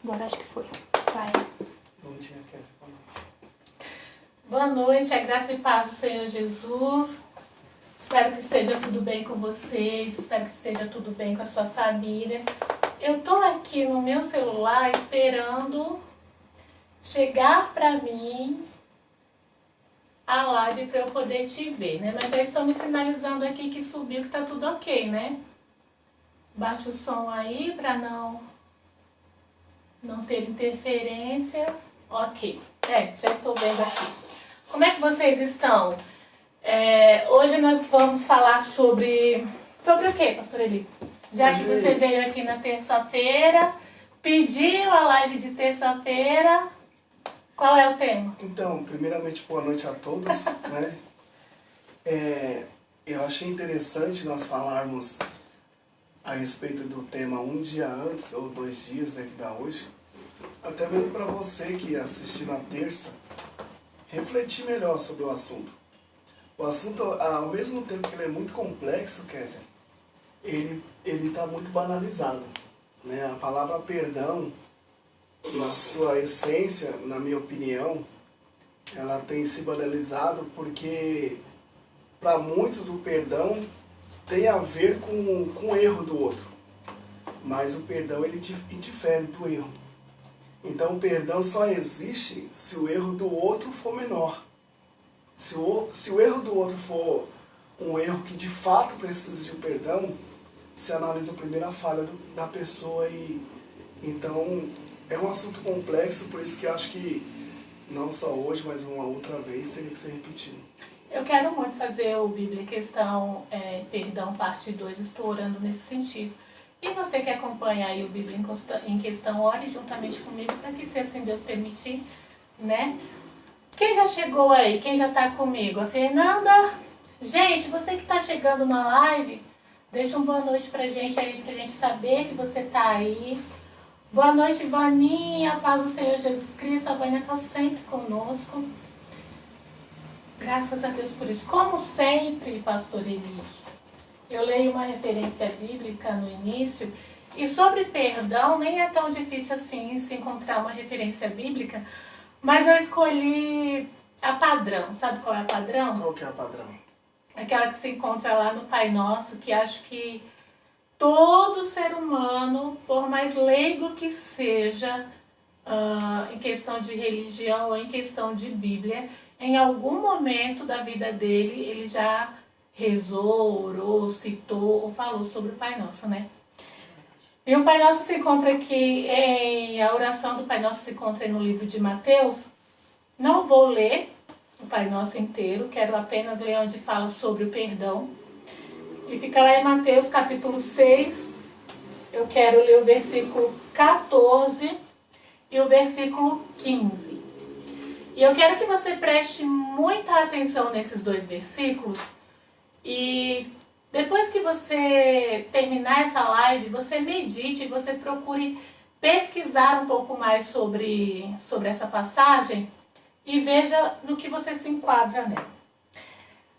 Agora acho que foi. Vai. Bom dia, Kézia. Boa noite. Boa noite, a graça e paz do Senhor Jesus. Espero que esteja tudo bem com vocês, espero que esteja tudo bem com a sua família. Eu tô aqui no meu celular esperando chegar pra mim a live para eu poder te ver, né? Mas já estão me sinalizando aqui que subiu, que tá tudo ok, né? Baixa o som aí para não ter interferência. Ok. Já estou vendo aqui. Como é que vocês estão? Hoje nós vamos falar sobre o quê, pastor Eli? Já que você veio aqui na terça-feira, pediu a live de terça-feira, qual é o tema? Então, primeiramente, boa noite a todos, né? Eu achei interessante nós falarmos a respeito do tema um dia antes, ou 2 dias, que dá hoje. Até mesmo para você que assistiu na terça, refletir melhor sobre o assunto. O assunto, ao mesmo tempo que ele é muito complexo, Kézia, ele está muito banalizado, né? A palavra perdão, na sua essência, na minha opinião, ela tem se banalizado porque, para muitos, o perdão tem a ver com o erro do outro. Mas o perdão, ele difere do erro. Então, o perdão só existe se o erro do outro for menor. Se o erro do outro for um erro que de fato precisa de um perdão, se analisa primeiro a falha da pessoa e... Então, é um assunto complexo, por isso que eu acho que não só hoje, mas uma outra vez teria que ser repetido. Eu quero muito fazer o Bíblia Questão Perdão Parte 2, estou orando nesse sentido. E você que acompanha aí o Bíblia em Questão, ore juntamente comigo para que, se assim Deus permitir, né? Quem já chegou aí? Quem já está comigo? A Fernanda? Gente, você que está chegando na live, deixa uma boa noite pra gente aí, pra gente saber que você tá aí. Boa noite, Vaninha, paz do Senhor Jesus Cristo. A Vânia está sempre conosco. Graças a Deus por isso. Como sempre, pastor Eli, eu leio uma referência bíblica no início, e sobre perdão nem é tão difícil assim se encontrar uma referência bíblica, mas eu escolhi a padrão. Sabe qual é a padrão? Qual que é a padrão? Aquela que se encontra lá no Pai Nosso, que acho que todo ser humano, por mais leigo que seja, em questão de religião ou em questão de Bíblia, em algum momento da vida dele, ele já rezou, orou, citou ou falou sobre o Pai Nosso, né? E o Pai Nosso se encontra aqui, a oração do Pai Nosso se encontra no livro de Mateus. Não vou ler o Pai Nosso inteiro, quero apenas ler onde fala sobre o perdão. E fica lá em Mateus capítulo 6, eu quero ler o versículo 14 e o versículo 15. E eu quero que você preste muita atenção nesses 2 versículos. E depois que você terminar essa live, você medite, você procure pesquisar um pouco mais sobre essa passagem e veja no que você se enquadra nela.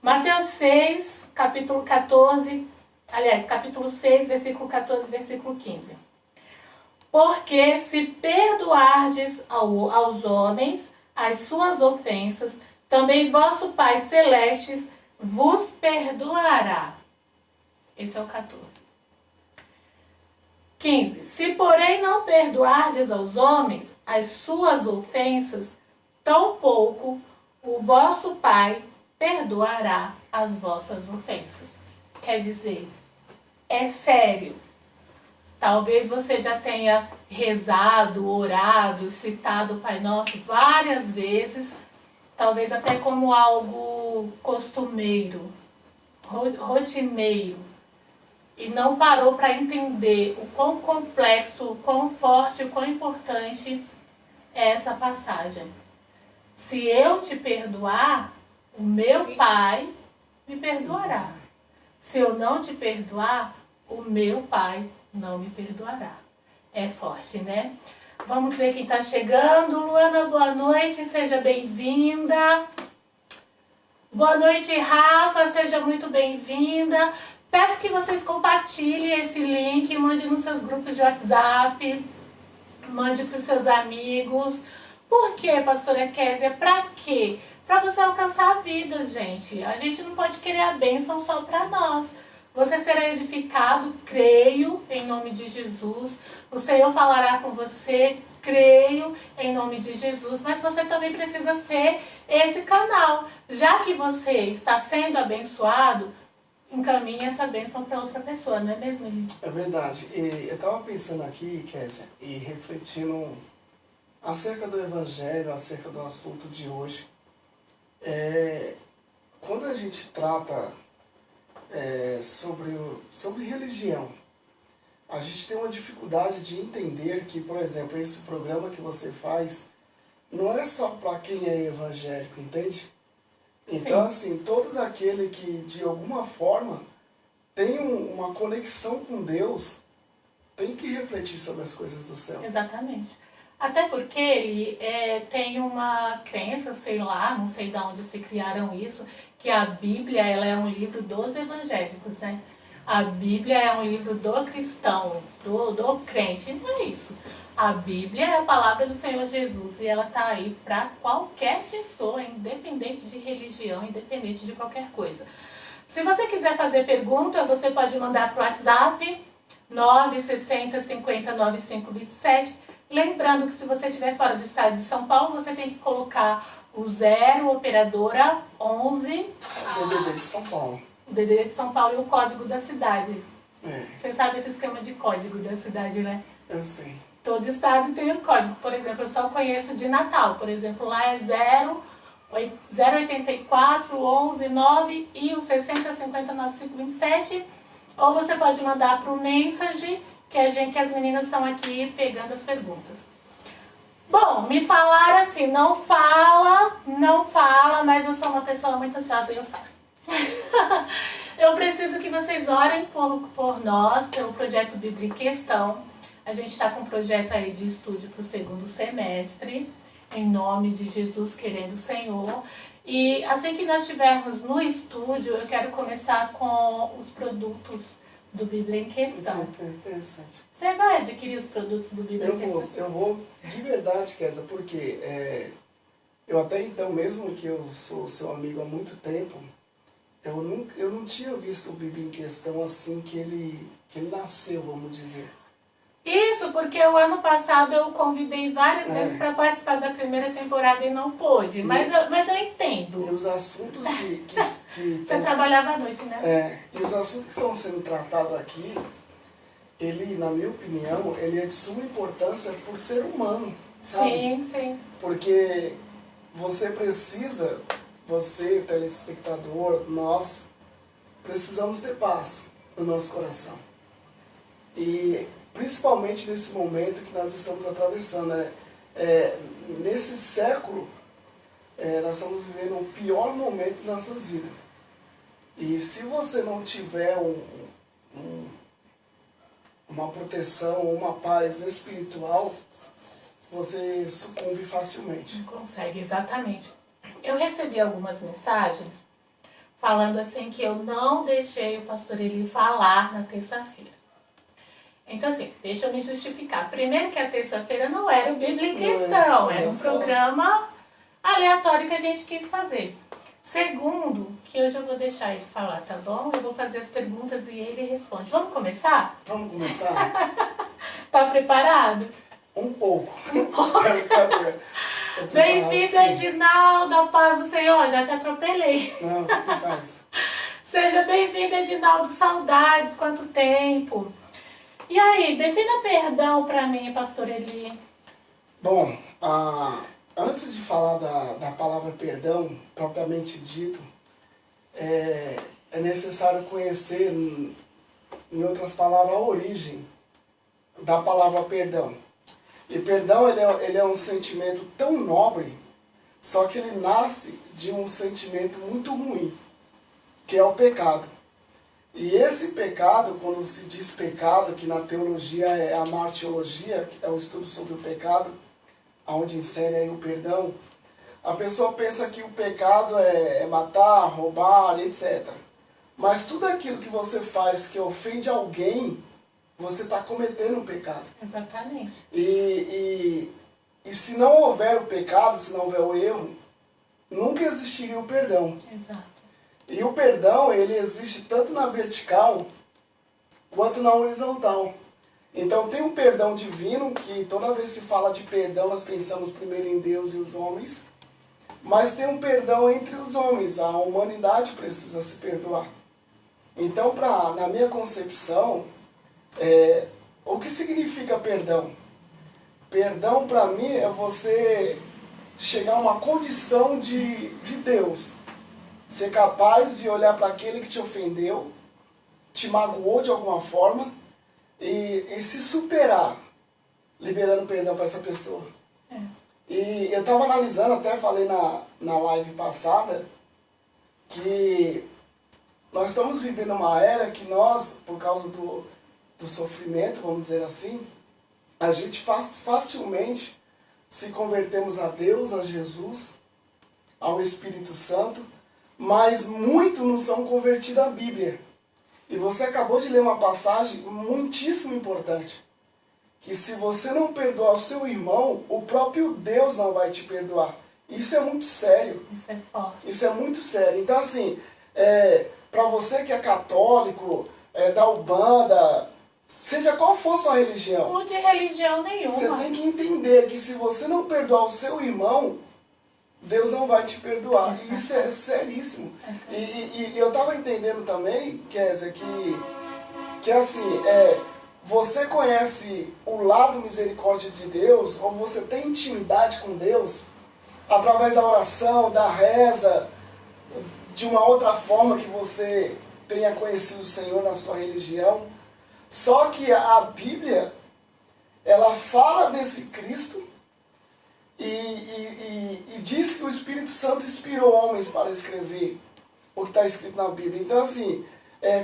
Mateus 6, capítulo 6, versículo 14, versículo 15. Porque se perdoardes aos homens as suas ofensas, também vosso Pai Celeste vos perdoará. Esse é o 14. 15. Se, porém, não perdoardes aos homens as suas ofensas, tampouco o vosso Pai perdoará as vossas ofensas. Quer dizer, é sério. Talvez você já tenha rezado, orado, citado o Pai Nosso várias vezes, talvez até como algo costumeiro, rotineiro, e não parou para entender o quão complexo, o quão forte, o quão importante é essa passagem. Se eu te perdoar, o meu Pai me perdoará. Se eu não te perdoar, o meu Pai não me perdoará. É forte, né? Vamos ver quem está chegando. Luana, boa noite, seja bem-vinda. Boa noite, Rafa, seja muito bem-vinda. Peço que vocês compartilhem esse link, mandem nos seus grupos de WhatsApp. mande para os seus amigos. Por quê, pastora Kézia? Para quê? Para você alcançar a vida, gente. A gente não pode querer a bênção só para nós. Você será edificado, creio, em nome de Jesus. O Senhor falará com você, creio, em nome de Jesus. Mas você também precisa ser esse canal. Já que você está sendo abençoado, encaminhe essa bênção para outra pessoa, não é mesmo, Eli? É verdade. E eu estava pensando aqui, Kézia, e refletindo acerca do Evangelho, acerca do assunto de hoje. Quando a gente trata sobre religião, a gente tem uma dificuldade de entender que, por exemplo, esse programa que você faz não é só para quem é evangélico, entende? Então, assim, todos aqueles que, de alguma forma, têm uma conexão com Deus, tem que refletir sobre as coisas do céu. Exatamente. Até porque ele tem uma crença, sei lá, não sei de onde se criaram isso, que a Bíblia ela é um livro dos evangélicos, né? A Bíblia é um livro do cristão, do crente. Não é isso. A Bíblia é a palavra do Senhor Jesus e ela está aí para qualquer pessoa, independente de religião, independente de qualquer coisa. Se você quiser fazer pergunta, você pode mandar para o WhatsApp 960 50 95 27. Lembrando que se você estiver fora do estado de São Paulo, você tem que colocar o 0 operadora 11. O DDD de São Paulo. O DDD de São Paulo e o código da cidade. É. Você sabe esse esquema de código da cidade, né? Eu sei. Todo estado tem um código. Por exemplo, eu só conheço de Natal. Por exemplo, lá é 084 11 9 e o 60 50 95 27. Ou você pode mandar para o Message, que as meninas estão aqui pegando as perguntas. Bom, me falaram assim, não fala, mas eu sou uma pessoa muito ansiosa e eu falo. Eu preciso que vocês orem por nós, pelo projeto Bíblia em Questão. A gente está com um projeto aí de estúdio para o segundo semestre, em nome de Jesus, querendo o Senhor. E assim que nós estivermos no estúdio, eu quero começar com os produtos do Bíblia em Questão. Isso é interessante. Você vai adquirir os produtos do Bíblia em Questão? Eu vou de verdade, Kézia, porque eu até então, mesmo que eu sou seu amigo há muito tempo, eu não tinha visto o Bíblia em Questão assim que ele nasceu, vamos dizer. Isso, porque o ano passado eu convidei várias vezes para participar da primeira temporada e não pôde. Mas eu entendo. E os assuntos que Você trabalhava à noite, né? E os assuntos que estão sendo tratados aqui, ele, na minha opinião, ele é de suma importância por ser humano, sabe? Sim, sim. Porque você, telespectador, nós precisamos ter paz no nosso coração. E principalmente nesse momento que nós estamos atravessando, nesse século, nós estamos vivendo o pior momento de nossas vidas. E se você não tiver uma proteção, uma paz espiritual, você sucumbe facilmente. Não consegue, exatamente. Eu recebi algumas mensagens falando assim que eu não deixei o pastor Eli falar na terça-feira. Então, assim, deixa eu me justificar. Primeiro que a terça-feira não era o Bíblia em Questão, era um programa aleatório que a gente quis fazer. Segundo, que hoje eu vou deixar ele falar, tá bom? Eu vou fazer as perguntas e ele responde. Vamos começar? Vamos começar? Tá preparado? Um pouco. Bem-vindo, Edinaldo, a paz do Senhor. Já te atropelei. Não, fica em paz. Seja bem-vindo, Edinaldo. Saudades, quanto tempo. E aí, defina perdão para mim, pastor Eli. Bom, antes de falar da palavra perdão, propriamente dito, é necessário conhecer, em outras palavras, a origem da palavra perdão. E perdão, ele é um sentimento tão nobre, só que ele nasce de um sentimento muito ruim, que é o pecado. E esse pecado, quando se diz pecado, que na teologia é a martiologia, que é o estudo sobre o pecado, onde insere aí o perdão, a pessoa pensa que o pecado é matar, roubar, etc. Mas tudo aquilo que você faz que ofende alguém, você está cometendo um pecado. Exatamente. E se não houver o pecado, se não houver o erro, nunca existiria o perdão. Exato. E o perdão, ele existe tanto na vertical quanto na horizontal. Então tem um perdão divino, que toda vez que se fala de perdão, nós pensamos primeiro em Deus e os homens. Mas tem um perdão entre os homens, a humanidade precisa se perdoar. Então, na minha concepção, o que significa perdão? Perdão para mim é você chegar a uma condição de Deus. Ser capaz de olhar para aquele que te ofendeu, te magoou de alguma forma e se superar, liberando perdão para essa pessoa. E eu estava analisando, até falei na live passada, que nós estamos vivendo uma era que nós, por causa do sofrimento, vamos dizer assim, a gente facilmente se convertemos a Deus, a Jesus, ao Espírito Santo, mas muitos não são convertidos à Bíblia. E você acabou de ler uma passagem muitíssimo importante, que se você não perdoar o seu irmão, o próprio Deus não vai te perdoar. Isso é muito sério. Isso é forte. Isso é muito sério. Então, assim, para você que é católico, da Umbanda, seja qual for sua religião, Ou de religião nenhuma. você tem que entender que se você não perdoar o seu irmão, Deus não vai te perdoar. E isso é seríssimo. E eu estava entendendo também, Kézia, que assim, você conhece o lado misericórdia de Deus, ou você tem intimidade com Deus, através da oração, da reza, de uma outra forma que você tenha conhecido o Senhor na sua religião. Só que a Bíblia, ela fala desse Cristo e diz que o Espírito Santo inspirou homens para escrever o que está escrito na Bíblia. Então, assim,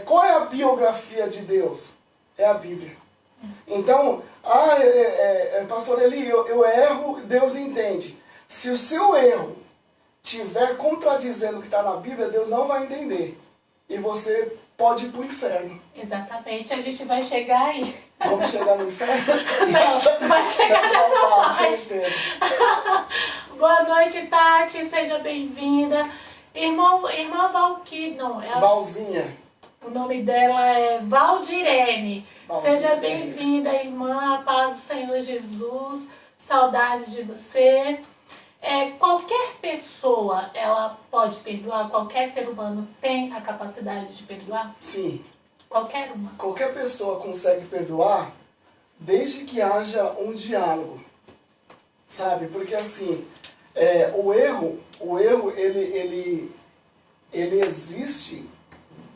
qual é a biografia de Deus? É a Bíblia. Então, pastor Eli, eu erro, Deus entende. Se o seu erro estiver contradizendo o que está na Bíblia, Deus não vai entender. E você pode ir para o inferno. Exatamente, a gente vai chegar aí. Vamos chegar no inferno? Não, vai chegar nessa parte. Boa noite, Tati, seja bem-vinda. Irmã Valquíria, não, Valzinha. O nome dela é Valdirene. Valzinha. Seja bem-vinda, irmã, a paz do Senhor Jesus, saudade de você. Qualquer pessoa, ela pode perdoar? Qualquer ser humano tem a capacidade de perdoar? Sim. Qualquer uma. Qualquer pessoa consegue perdoar desde que haja um diálogo. Sabe? Porque assim, o erro ele existe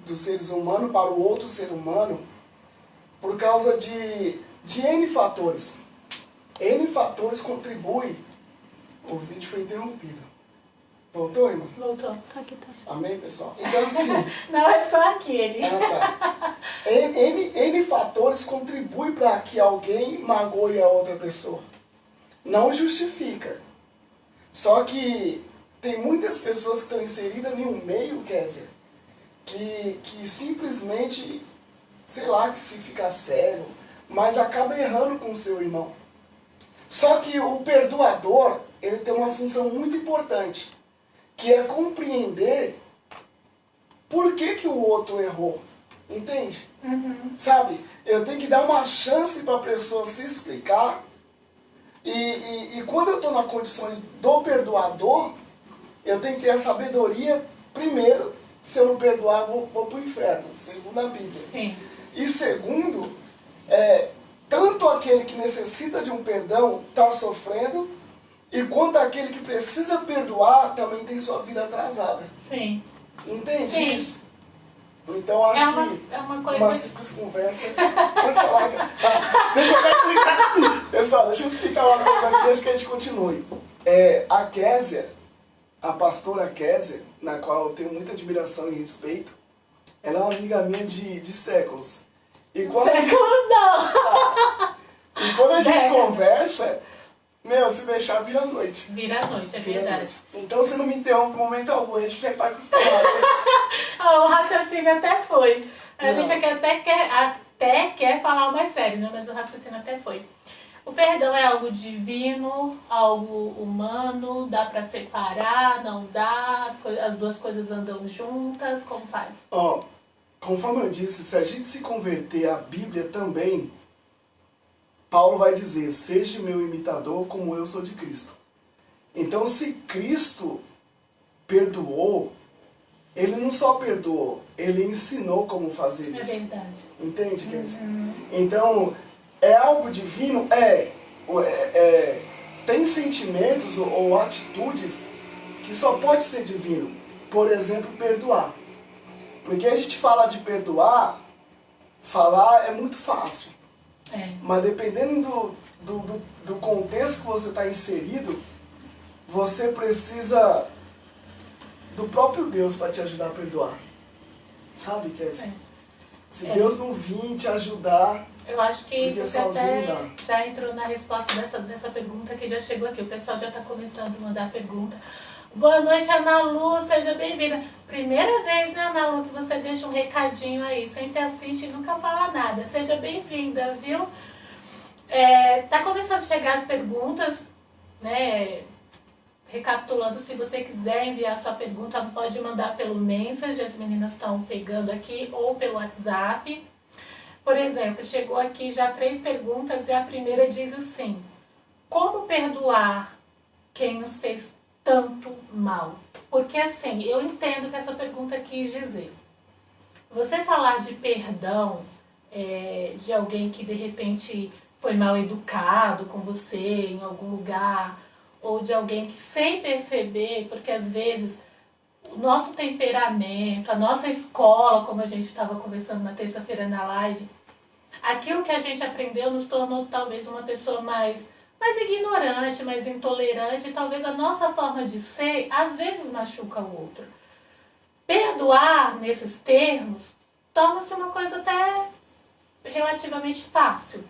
dos seres humanos para o outro ser humano por causa de N fatores. N fatores contribuem. O vídeo foi interrompido. Voltou, irmã? Voltou. Tá aqui, tá só. Amém, pessoal? Então, assim... Não, é só aquele. Tá. N fatores contribuem para que alguém magoe a outra pessoa. Não justifica. Só que tem muitas pessoas que estão inseridas em um meio, Kézia, que simplesmente, sei lá, que se fica cego, mas acaba errando com o seu irmão. Só que o perdoador, ele tem uma função muito importante, que é compreender por que o outro errou. Entende? Uhum. Sabe? Eu tenho que dar uma chance para a pessoa se explicar. E quando eu estou na condição do perdoador, eu tenho que ter a sabedoria, primeiro, se eu não perdoar, vou para o inferno, segundo a Bíblia. Sim. E segundo, tanto aquele que necessita de um perdão está sofrendo, e quanto aquele que precisa perdoar também tem sua vida atrasada. Sim. Entende Sim. isso? Então acho que uma coisa... uma simples conversa. Pode falar. Deixa eu explicar. Pessoal, deixa eu explicar uma coisa aqui antes que a gente continue. A Kézia, a pastora Kézia, na qual eu tenho muita admiração e respeito, ela é uma amiga minha de séculos. E quando Séculos não! E quando a gente conversa, se deixar, vira noite. Vira a noite, é verdade. Então você não me interrompe em momento algum, a gente já está acostumado. O raciocínio até foi. A gente aqui até até quer falar o mais sério, né? Mas o raciocínio até foi. O perdão é algo divino, algo humano, dá pra separar, não dá, as duas coisas andam juntas, como faz? Ó, conforme eu disse, se a gente se converter à Bíblia também, Paulo vai dizer, seja meu imitador como eu sou de Cristo. Então, se Cristo perdoou, ele não só perdoou, ele ensinou como fazer isso. É verdade. Entende, Kézia? Então, é algo divino? Tem sentimentos ou atitudes que só pode ser divino. Por exemplo, perdoar. Porque a gente fala de perdoar, falar é muito fácil. Mas dependendo do contexto que você está inserido, você precisa do próprio Deus para te ajudar a perdoar. Sabe, Kézia? Se Deus não vir te ajudar, eu acho que você até dá. já entrou na resposta dessa pergunta que já chegou aqui. O pessoal já está começando a mandar pergunta. Boa noite, Ana Lu, seja bem-vinda. Primeira vez, né, Ana Lu, que você deixa um recadinho aí. Sempre assiste e nunca fala nada. Seja bem-vinda, viu? Tá começando a chegar as perguntas, né? Recapitulando, se você quiser enviar sua pergunta, pode mandar pelo Message, as meninas estão pegando aqui, ou pelo WhatsApp. Por exemplo, chegou aqui já 3 perguntas e a primeira diz assim: como perdoar quem nos fez tanto mal? Porque assim, eu entendo que essa pergunta quis dizer. Você falar de perdão de alguém que de repente foi mal educado com você em algum lugar, ou de alguém que sem perceber, porque às vezes o nosso temperamento, a nossa escola, como a gente estava conversando na terça-feira na live, aquilo que a gente aprendeu nos tornou talvez uma pessoa mais ignorante, mais intolerante, e talvez a nossa forma de ser às vezes machuca o outro. Perdoar nesses termos torna-se uma coisa até relativamente fácil.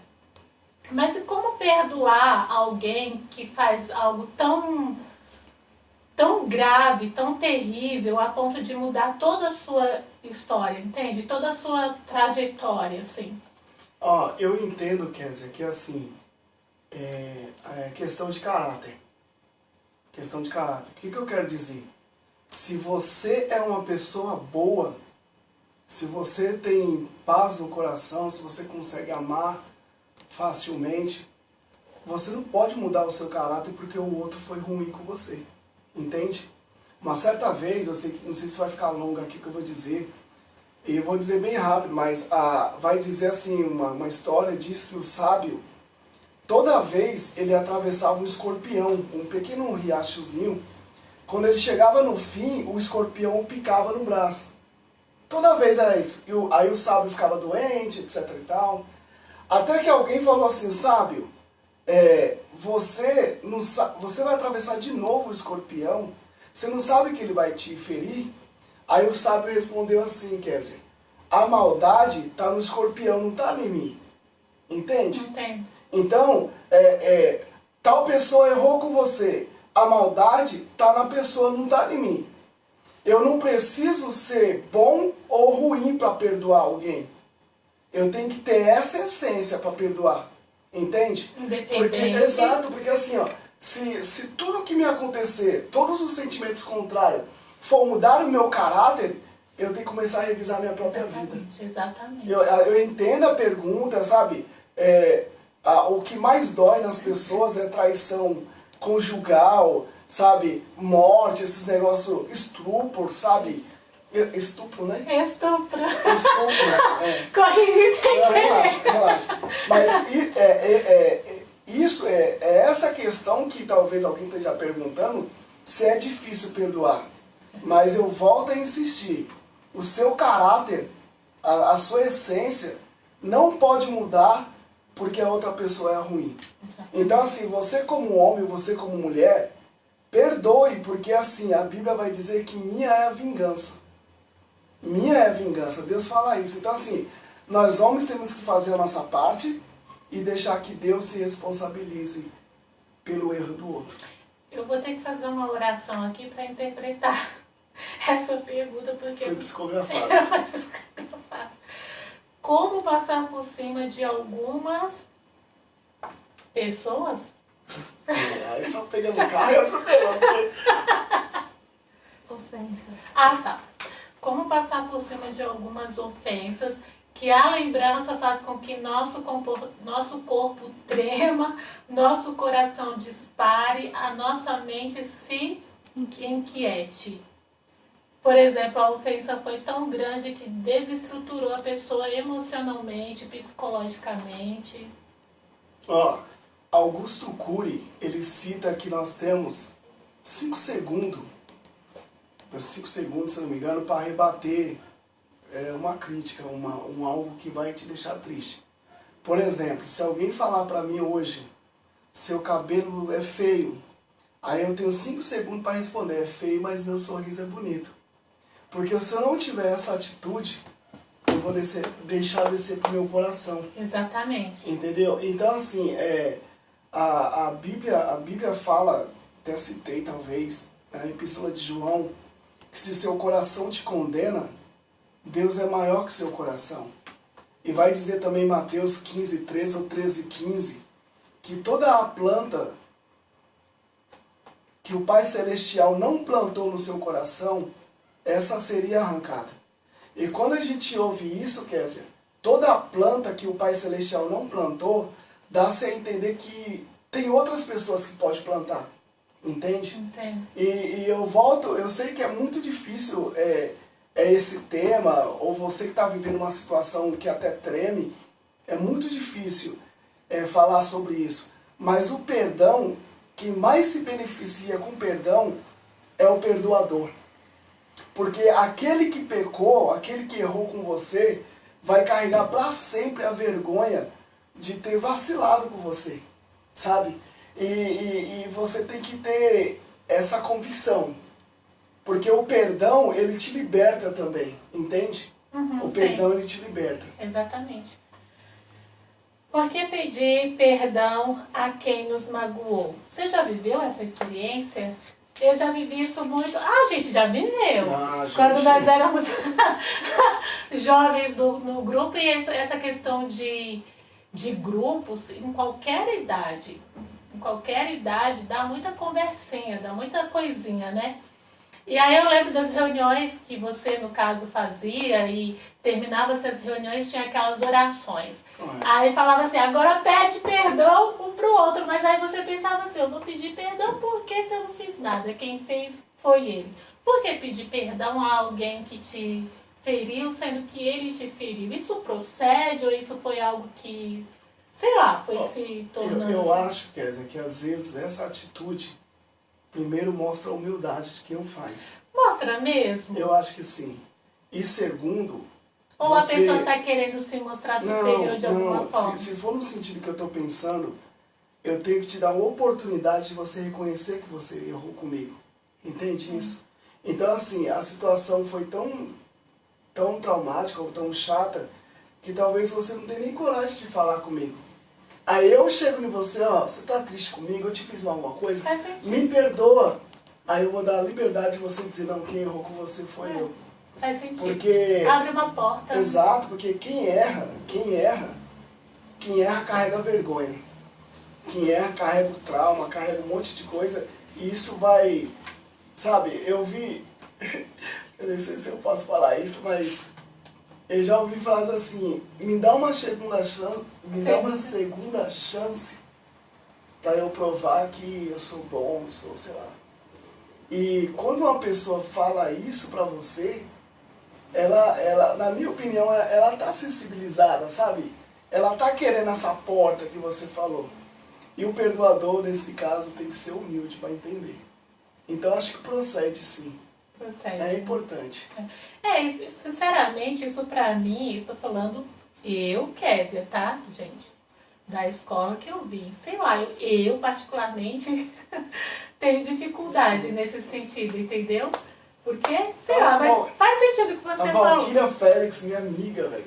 Mas e como perdoar alguém que faz algo tão grave, tão terrível, a ponto de mudar toda a sua história, entende? Toda a sua trajetória, assim. Eu entendo, Kézia, que assim, é questão de caráter. Questão de caráter. O que eu quero dizer? Se você é uma pessoa boa, se você tem paz no coração, se você consegue amar facilmente, você não pode mudar o seu caráter porque o outro foi ruim com você. Entende? Uma certa vez, não sei se vai ficar longo aqui o que eu vou dizer, e eu vou dizer bem rápido, mas vai dizer assim, uma história diz que o sábio, toda vez ele atravessava um escorpião, um pequeno riachozinho, quando ele chegava no fim, o escorpião o picava no braço. Toda vez era isso. Aí o sábio ficava doente, etc e tal. Até que alguém falou assim, sábio, você vai atravessar de novo o escorpião, você não sabe que ele vai te ferir? Aí o sábio respondeu assim, Kézia, a maldade está no escorpião, não está em mim. Entende? Entendo. Então, tal pessoa errou com você, a maldade está na pessoa, não está em mim. Eu não preciso ser bom ou ruim para perdoar alguém. Eu tenho que ter essa essência para perdoar. Entende? Independente. Exato, porque assim, se tudo que me acontecer, todos os sentimentos contrários, for mudar o meu caráter, eu tenho que começar a revisar a minha própria vida. Exatamente. Eu entendo a pergunta, sabe? O que mais dói nas pessoas é traição conjugal, sabe? Morte, esses negócios, estupro, sabe? Estupro, né? Estupro. Estupro, Corri sem relaxa. Mas isso é essa questão que talvez alguém esteja perguntando se é difícil perdoar. Mas eu volto a insistir. O seu caráter, a sua essência, não pode mudar porque a outra pessoa é ruim. Então assim, você como homem, você como mulher, perdoe, porque assim, a Bíblia vai dizer que minha é a vingança. Minha é a vingança, Deus fala isso. Então assim, nós homens temos que fazer a nossa parte e deixar que Deus se responsabilize pelo erro do outro. Eu vou ter que fazer uma oração aqui para interpretar essa pergunta, porque... Foi psicografado. Foi psicografado. como passar por cima de algumas pessoas? Aí só pegando o carro e atropelando. Ofensas. Ah, tá. Como passar por cima de algumas ofensas que a lembrança faz com que nosso corpo trema, nosso coração dispare, a nossa mente se inquiete. Por exemplo, a ofensa foi tão grande que desestruturou a pessoa emocionalmente, psicologicamente. Ó, Augusto Cury, ele cita que nós temos 5 segundos, se eu não me engano, para rebater uma crítica, algo que vai te deixar triste. Por exemplo, se alguém falar para mim hoje, seu cabelo é feio, aí eu tenho 5 segundos para responder, é feio, mas meu sorriso é bonito. Porque se eu não tiver essa atitude, eu vou deixar descer pro meu coração. Exatamente. Entendeu? Então, assim, a Bíblia fala, até citei talvez, na Epístola de João, que se seu coração te condena, Deus é maior que seu coração. E vai dizer também em Mateus 15:13 ou 13:15, que toda a planta que o Pai Celestial não plantou no seu coração, essa seria arrancada. E quando a gente ouve isso, Kézia, toda a planta que o Pai Celestial não plantou, dá-se a entender que tem outras pessoas que pode plantar. Entende? Entendo. E eu sei que é muito difícil esse tema, ou você que está vivendo uma situação que até treme, é muito difícil falar sobre isso. Mas o perdão, quem mais se beneficia com perdão é o perdoador. Porque aquele que pecou, aquele que errou com você, vai carregar para sempre a vergonha de ter vacilado com você, sabe? E você tem que ter essa convicção. Porque o perdão, ele te liberta também, entende? O perdão, ele te liberta. Exatamente. Por que pedir perdão a quem nos magoou? Você já viveu essa experiência? Eu já vivi isso muito. Ah, a gente já viveu. Quando nós éramos jovens no grupo, e essa questão de grupos, em qualquer idade, dá muita conversinha, dá muita coisinha, né? E aí eu lembro das reuniões que você, no caso, fazia e terminava essas reuniões, tinha aquelas orações. Aí falava assim, agora pede perdão um pro outro, mas aí você pensava assim, eu vou pedir perdão porque se eu não fiz nada, quem fez foi ele. Por que pedir perdão a alguém que te feriu, sendo que ele te feriu? Isso procede ou isso foi algo que, sei lá, foi se tornando... Eu acho, Kézia, que às vezes essa atitude primeiro mostra a humildade de quem o faz. Mostra mesmo? Eu acho que sim. E segundo... Ou a pessoa está querendo se mostrar superior de alguma forma? Se for no sentido que eu estou pensando, eu tenho que te dar uma oportunidade de você reconhecer que você errou comigo. Entende isso? Então, assim, a situação foi tão traumática ou tão chata que talvez você não tenha nem coragem de falar comigo. Aí eu chego em você, ó, você tá triste comigo, eu te fiz alguma coisa, me perdoa. Aí eu vou dar a liberdade de você dizer, não, quem errou com você foi eu. Faz sentido. Porque... abre uma porta. Exato, porque quem erra carrega vergonha. Quem erra carrega o trauma, carrega um monte de coisa. E isso vai... Sabe, eu vi... eu não sei se eu posso falar isso, mas... eu já ouvi frases assim, me dá uma segunda chance para eu provar que eu sou bom, sou, sei lá. E quando uma pessoa fala isso pra você, ela, na minha opinião, ela tá sensibilizada, sabe? Ela tá querendo essa porta que você falou. E o perdoador, nesse caso, tem que ser humilde para entender. Então, acho que procede, sim. Procede. É importante. Sinceramente, isso pra mim, estou falando eu, Kézia, tá, gente? Da escola que eu vim. Sei lá, eu particularmente tenho dificuldade nesse sentido, entendeu? Porque, sei lá, mas faz sentido o que você falou. A Valquíria Félix, minha amiga, velho.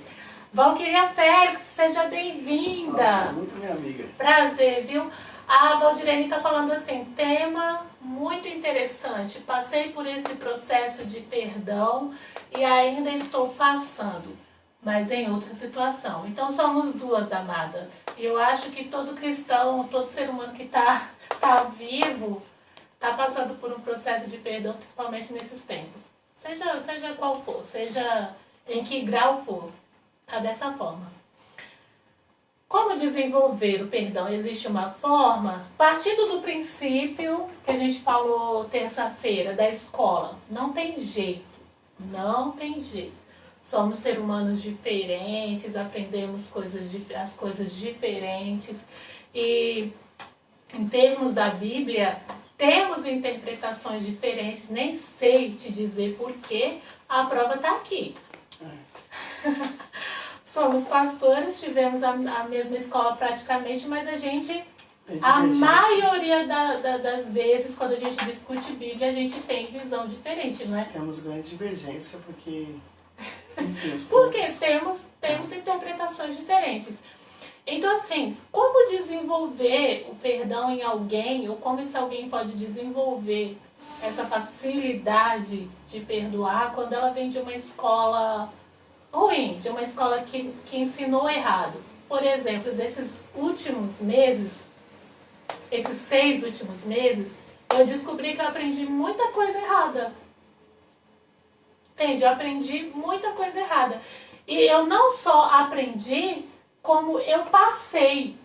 Valquíria Félix, seja bem-vinda. Nossa, muito minha amiga. Prazer, viu? A Valdirene está falando assim, tema muito interessante. Passei por esse processo de perdão e ainda estou passando. mas em outra situação. Então somos duas, amada. E eu acho que todo cristão, todo ser humano que tá vivo, tá passando por um processo de perdão, principalmente nesses tempos. Seja qual for, seja em que grau for, tá dessa forma. Como desenvolver o perdão? Existe uma forma, partindo do princípio que a gente falou terça-feira, da escola. Não tem jeito, não tem jeito. Somos seres humanos diferentes, aprendemos as coisas diferentes. E em termos da Bíblia, temos interpretações diferentes. Nem sei te dizer porquê, a prova está aqui. Somos pastores, tivemos a mesma escola praticamente, mas a maioria das vezes, quando a gente discute Bíblia, a gente tem visão diferente, não é? Temos grande divergência, porque... Enfim, porque temos interpretações diferentes. Então, assim, como desenvolver o perdão em alguém, ou como esse alguém pode desenvolver essa facilidade de perdoar quando ela vem de uma escola ruim, de uma escola que ensinou errado. Por exemplo, esses 6 últimos meses, eu descobri que eu aprendi muita coisa errada. Entende? Eu aprendi muita coisa errada. E eu não só aprendi, como eu passei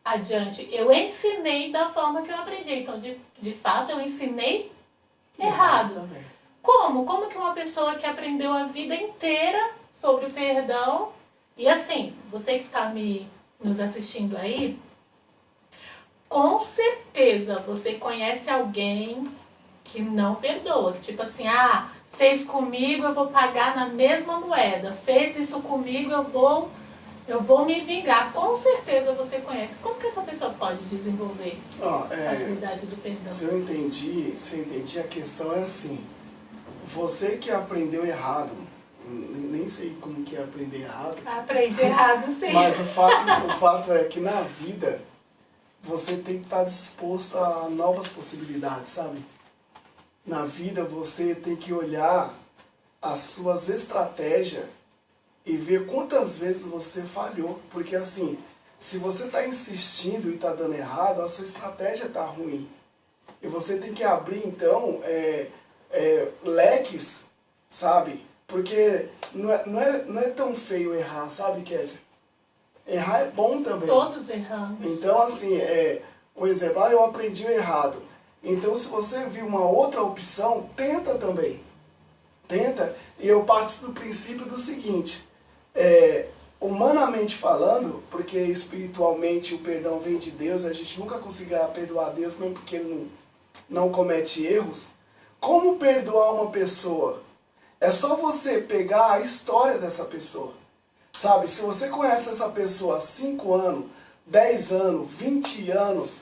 adiante. Eu ensinei da forma que eu aprendi. Então, de fato, eu ensinei errado. Como? Como que uma pessoa que aprendeu a vida inteira sobre o perdão, e assim, você que está nos assistindo aí, com certeza você conhece alguém que não perdoa, que tipo assim, fez comigo, eu vou pagar na mesma moeda, fez isso comigo, eu vou me vingar. Com certeza você conhece. Como que essa pessoa pode desenvolver a facilidade do perdão? Se eu entendi, a questão é assim, você que aprendeu errado, nem sei como que é aprender errado. Aprender errado, sim. Mas o fato é que na vida você tem que estar disposto a novas possibilidades, sabe? Na vida você tem que olhar as suas estratégias e ver quantas vezes você falhou. Porque assim, se você está insistindo e está dando errado, a sua estratégia está ruim. E você tem que abrir então leques, sabe? Porque não é tão feio errar, sabe, Kézia? Errar é bom também. Todos erramos. Então, assim, um exemplo, eu aprendi o errado. Então, se você viu uma outra opção, tenta também. Tenta. E eu parto do princípio do seguinte, humanamente falando, porque espiritualmente o perdão vem de Deus, a gente nunca conseguirá perdoar Deus, mesmo porque ele não comete erros. Como perdoar uma pessoa? É só você pegar a história dessa pessoa. Sabe, se você conhece essa pessoa há 5 anos, 10 anos, 20 anos,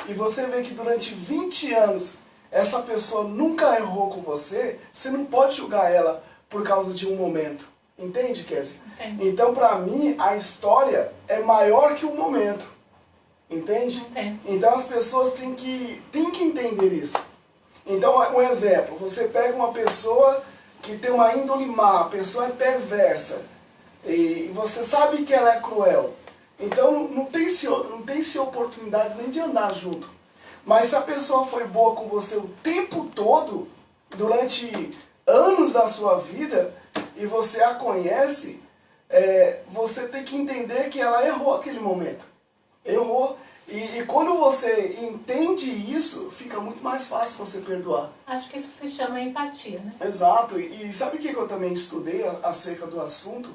e você vê que durante 20 anos essa pessoa nunca errou com você, você não pode julgar ela por causa de um momento. Entende, Kézia? Entendi. Então, pra mim, a história é maior que o momento. Entende? Entendi. Então, as pessoas têm que entender isso. Então, um exemplo, você pega uma pessoa que tem uma índole má, a pessoa é perversa, e você sabe que ela é cruel. Então não tem se oportunidade nem de andar junto. Mas se a pessoa foi boa com você o tempo todo, durante anos da sua vida, e você a conhece, você tem que entender que ela errou aquele momento. Errou. E quando você entende isso, fica muito mais fácil você perdoar. Acho que isso se chama empatia, né? Exato. E sabe o que eu também estudei acerca do assunto?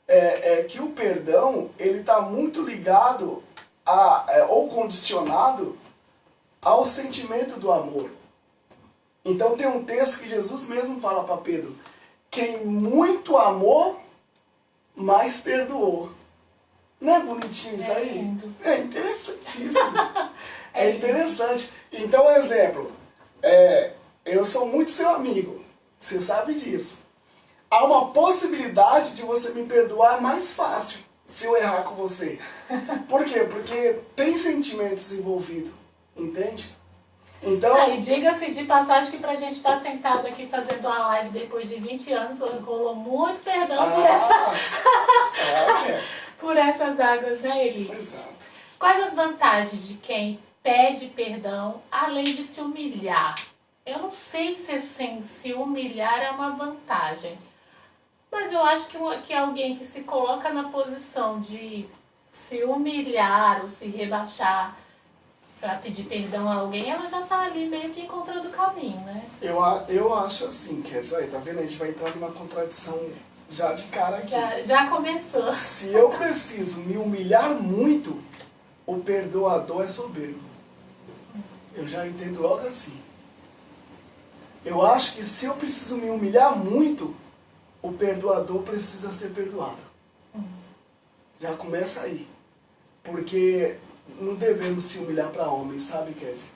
É que o perdão, ele está muito ligado ou condicionado ao sentimento do amor. Então tem um texto que Jesus mesmo fala para Pedro: quem muito amou, mais perdoou. Não é bonitinho isso aí? Lindo. É interessantíssimo. É interessante. Então, exemplo, eu sou muito seu amigo, você sabe disso. Há uma possibilidade de você me perdoar mais fácil se eu errar com você. Por quê? Porque tem sentimentos envolvidos, entende? Então, E diga-se de passagem que pra gente estar sentado aqui fazendo uma live depois de 20 anos, rolou muito perdão por essas águas, né, Eli? Exato. Quais as vantagens de quem pede perdão, além de se humilhar? Eu não sei se assim, se humilhar é uma vantagem, mas eu acho que alguém que se coloca na posição de se humilhar ou se rebaixar para pedir perdão a alguém, ela já tá ali meio que encontrando o caminho, né? Eu acho assim, Kézia, tá vendo? A gente vai entrar numa contradição já de cara aqui. Já começou. Se eu preciso me humilhar muito, o perdoador é soberbo. Eu já entendo logo assim. Eu acho que se eu preciso me humilhar muito, o perdoador precisa ser perdoado. Já começa aí. Porque não devemos se humilhar para homens, sabe, Kézia?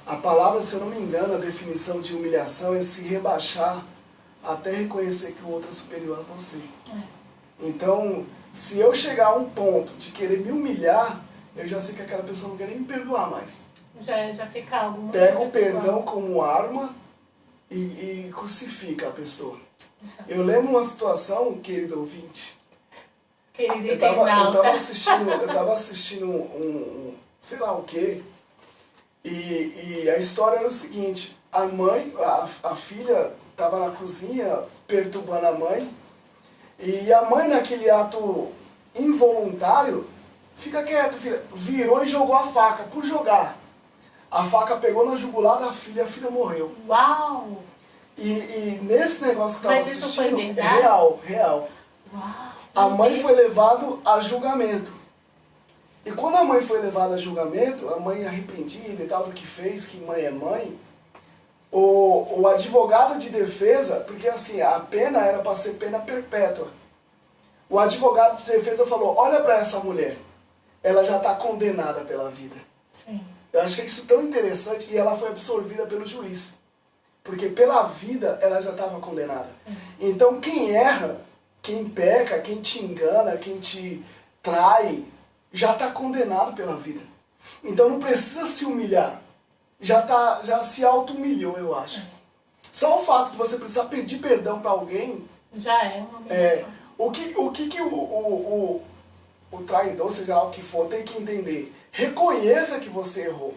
A palavra, se eu não me engano, a definição de humilhação é se rebaixar até reconhecer que o outro é superior a você. Então, se eu chegar a um ponto de querer me humilhar, eu já sei que aquela pessoa não quer nem me perdoar mais. Já fica algo muito Pega o desigual. perdão como arma e crucifica a pessoa. Eu lembro uma situação, querido ouvinte. Querido Eu internauta. tava assistindo um sei lá o quê. E a história era o seguinte: a mãe, a filha estava na cozinha perturbando a mãe. E a mãe, naquele ato involuntário, fica quieto, filha, virou e jogou a faca, por jogar. A faca pegou na jugular da filha, a filha morreu. Uau! E nesse negócio que eu tava Mas isso assistindo, foi verdade? real. Uau! A mãe foi levada a julgamento. E quando a mãe foi levada a julgamento, a mãe arrependida e tal do que fez, que mãe é mãe, o advogado de defesa, porque assim, a pena era para ser pena perpétua. O advogado de defesa falou: olha para essa mulher, ela já está condenada pela vida. Sim. Eu achei isso tão interessante e ela foi absorvida pelo juiz. Porque pela vida ela já estava condenada. Então quem erra, quem peca, quem te engana, quem te trai, já está condenado pela vida. Então não precisa se humilhar. Já se auto-humilhou, eu acho. Só o fato de você precisar pedir perdão para alguém... Já é uma humilhação. O que o traidor, seja lá o que for, tem que entender? Reconheça que você errou.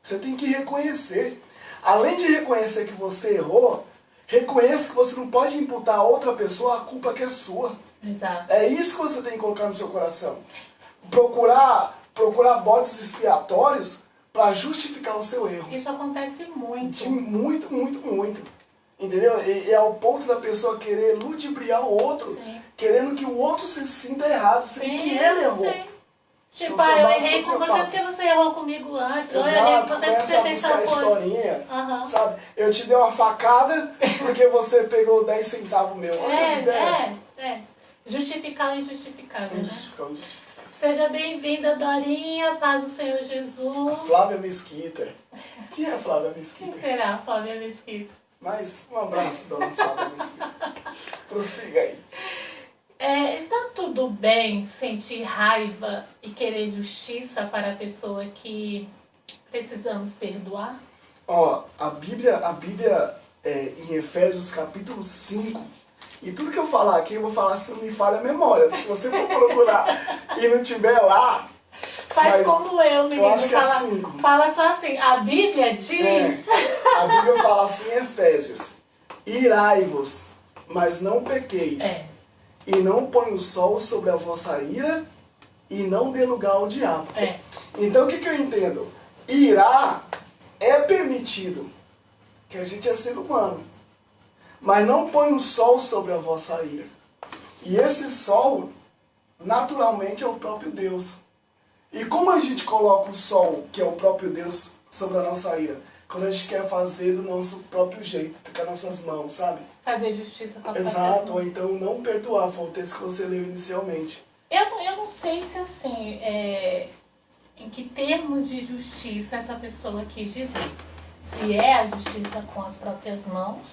Você tem que reconhecer. Além de reconhecer que você errou, reconheça que você não pode imputar a outra pessoa a culpa que é sua. Exato. É isso que você tem que colocar no seu coração. Procurar bodes expiatórios para justificar o seu erro. Isso acontece muito. Muito. Entendeu? E é ao ponto da pessoa querer ludibriar o outro, Sim. querendo que o outro se sinta errado, sendo que ele errou. Sim. Tipo, eu errei com você porque Sociopatas. você errou comigo antes. Ou eu errei com Exato, você porque começa você a fez buscar tal a coisa. historinha, Aham. sabe? Eu te dei uma facada porque você pegou 10 centavos meu. Olha essa ideia. Justificar o injustificável, né? Justificar. Seja bem-vinda, Dorinha, paz do Senhor A Jesus. Flávia Mesquita. Quem é a Flávia Quem Mesquita? será, Flávia Mesquita? Mas um abraço, dona Flávia Mesquita. Prossiga aí. Está tudo bem sentir raiva e querer justiça para a pessoa que precisamos perdoar? Ó, a Bíblia em Efésios capítulo 5, e tudo que eu falar aqui, eu vou falar se não me falha a memória. Se você for procurar e não tiver lá... Faz mas como eu, menino. acho que é 5. Fala só assim, a Bíblia diz... A Bíblia fala assim em Efésios: irai-vos, mas não pequeis, e não põe o sol sobre a vossa ira, e não dê lugar ao diabo. Então o que eu entendo? Irar é permitido, que a gente é ser humano, mas não põe o sol sobre a vossa ira. E esse sol, naturalmente, é o próprio Deus. E como a gente coloca o sol, que é o próprio Deus, sobre a nossa ira? Quando a gente quer fazer do nosso próprio jeito, com as nossas mãos, sabe? Fazer justiça com a própria Exato, mão. ou então não perdoar, foi o texto que você leu inicialmente. Eu não sei se assim, em que termos de justiça essa pessoa quis dizer. Se é a justiça com as próprias mãos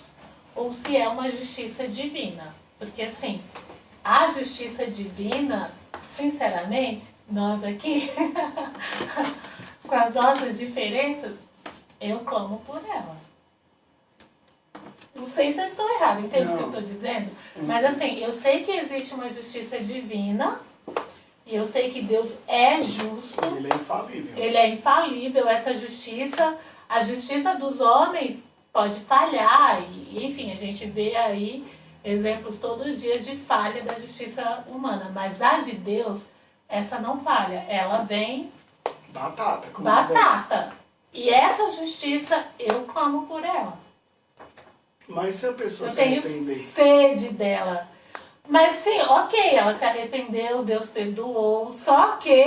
ou se é uma justiça divina. Porque assim, a justiça divina, sinceramente, nós aqui, com as nossas diferenças, eu clamo por ela. Não sei se eu estou errada, entende o que eu estou dizendo? Mas assim, eu sei que existe uma justiça divina, e eu sei que Deus é justo. Ele é infalível. Ele é infalível, essa justiça. A justiça dos homens pode falhar, e enfim, a gente vê aí exemplos todo dia de falha da justiça humana. Mas a de Deus, essa não falha. Ela vem Batata, como batata. E essa justiça, eu clamo por ela. Mas se a pessoa Eu se tenho arrepender? sede dela. Mas sim, ok, ela se arrependeu, Deus perdoou, só que,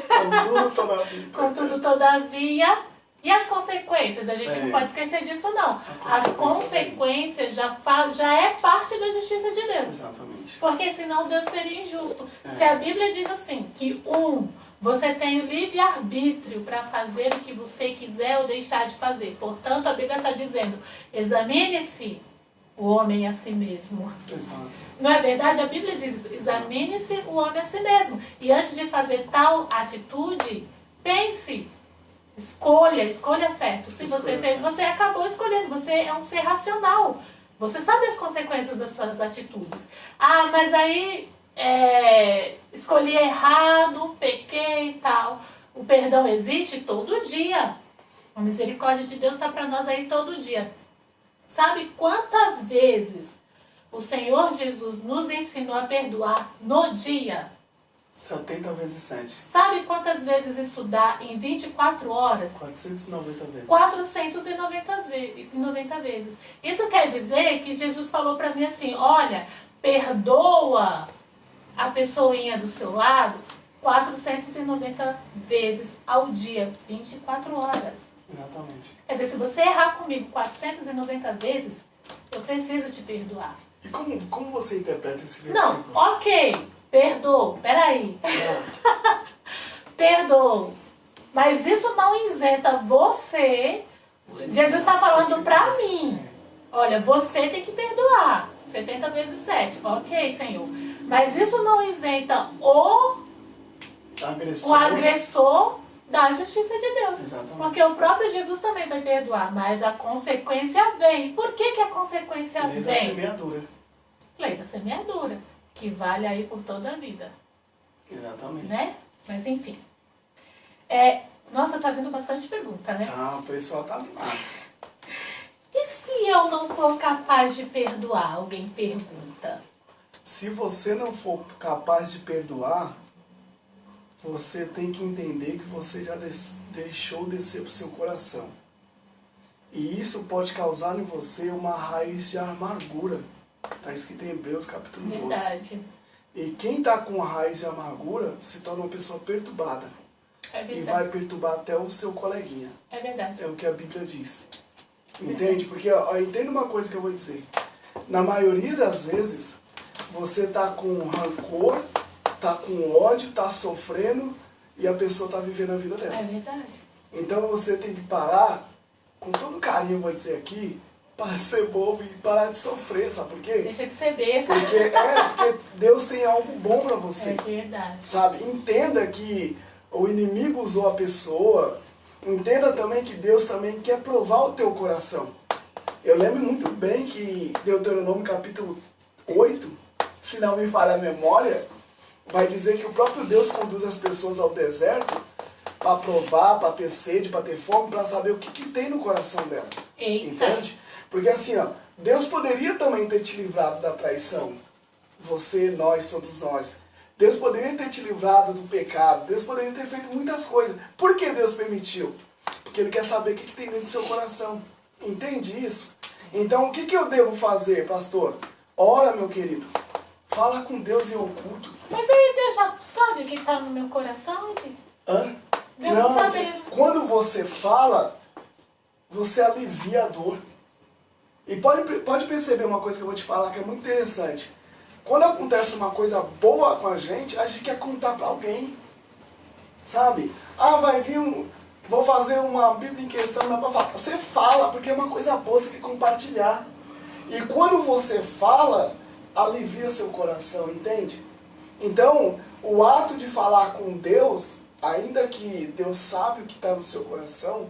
Contudo, todavia. contudo, todavia, e as consequências? A gente não É. pode esquecer disso, não. A As consequência consequências já é parte da justiça de Deus. Exatamente. Porque senão Deus seria injusto. É. Se a Bíblia diz assim, que você tem o livre-arbítrio para fazer o que você quiser ou deixar de fazer. Portanto, a Bíblia está dizendo, examine-se o homem a si mesmo. Exato. Não é verdade? A Bíblia diz isso, examine-se o homem a si mesmo. E antes de fazer tal atitude, pense, escolha certo. Se você Escolha fez, certo. você acabou escolhendo, você é um ser racional. Você sabe as consequências das suas atitudes. Ah, mas aí escolhi errado, pequei e tal. O perdão existe todo dia. A misericórdia de Deus está para nós aí todo dia. Sabe quantas vezes o Senhor Jesus nos ensinou a perdoar no dia? 70 vezes 7. Sabe quantas vezes isso dá em 24 horas? 490 vezes. 490 vezes. Isso quer dizer que Jesus falou para mim assim, olha, perdoa a pessoinha do seu lado 490 vezes ao dia, 24 horas. Exatamente. Quer dizer, se você errar comigo 490 vezes, eu preciso te perdoar. E como você interpreta esse Não, versículo? ok, perdoo, peraí. Perdoo. Mas isso não isenta você. Jesus está falando pra mim. Olha, você tem que perdoar. 70 vezes 7. Ok, Senhor. Mas isso não isenta o agressor da justiça de Deus. Exatamente. Porque o próprio Jesus também vai perdoar. Mas a consequência vem. Por que a consequência Lei da vem? semeadura. Lei da semeadura. Que vale aí por toda a vida. Exatamente. Né? Mas enfim. Nossa, tá vindo bastante pergunta, né? Ah, o pessoal tá animado. E se eu não for capaz de perdoar? Alguém pergunta. Se você não for capaz de perdoar, você tem que entender que você já deixou descer pro seu coração. E isso pode causar em você uma raiz de amargura. Está escrito em Hebreus capítulo 12. Verdade. E quem está com a raiz de amargura se torna uma pessoa perturbada. É E verdade. vai perturbar até o seu coleguinha. É verdade. É o que a Bíblia diz. Entende? Porque, ó, entenda uma coisa que eu vou dizer. Na maioria das vezes, você tá com rancor, tá com ódio, tá sofrendo e a pessoa tá vivendo a vida dela. É verdade. Então você tem que parar, com todo carinho eu vou dizer aqui, parar de ser bobo e parar de sofrer, sabe por quê? Deixa de ser besta. Porque Deus tem algo bom pra você. É verdade. Sabe? Entenda que o inimigo usou a pessoa. Entenda também que Deus também quer provar o teu coração. Eu lembro muito bem que Deuteronômio capítulo 8, se não me falha a memória, vai dizer que o próprio Deus conduz as pessoas ao deserto para provar, para ter sede, para ter fome, para saber o que tem no coração dela. Eita. Entende? Porque assim, ó, Deus poderia também ter te livrado da traição. Você, nós, todos nós. Deus poderia ter te livrado do pecado. Deus poderia ter feito muitas coisas. Por que Deus permitiu? Porque Ele quer saber o que tem dentro do seu coração. Entende isso? Então, o que eu devo fazer, pastor? Ora, meu querido. Fala com Deus em oculto. Mas aí Deus já sabe o que está no meu coração? Hã? Deus Não, sabe. quando você fala, você alivia a dor. E pode perceber uma coisa que eu vou te falar que é muito interessante. Quando acontece uma coisa boa com a gente quer contar pra alguém. Sabe? Ah, vai vir vou fazer uma Bíblia em questão, não é pra falar. Você fala, porque é uma coisa boa, você quer compartilhar. E quando você fala, alivia seu coração, entende? Então, o ato de falar com Deus, ainda que Deus sabe o que está no seu coração,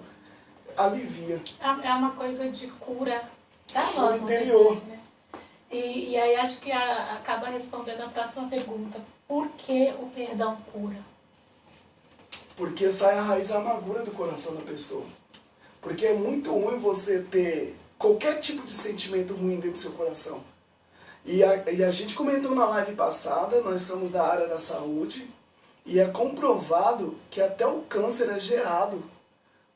alivia. É uma coisa de cura da No nossa interior. né? E aí acho que acaba respondendo a próxima pergunta. Por que o perdão cura? Porque sai a raiz da amargura do coração da pessoa. Porque é muito ruim você ter qualquer tipo de sentimento ruim dentro do seu coração. E a gente comentou na live passada, nós somos da área da saúde, e é comprovado que até o câncer é gerado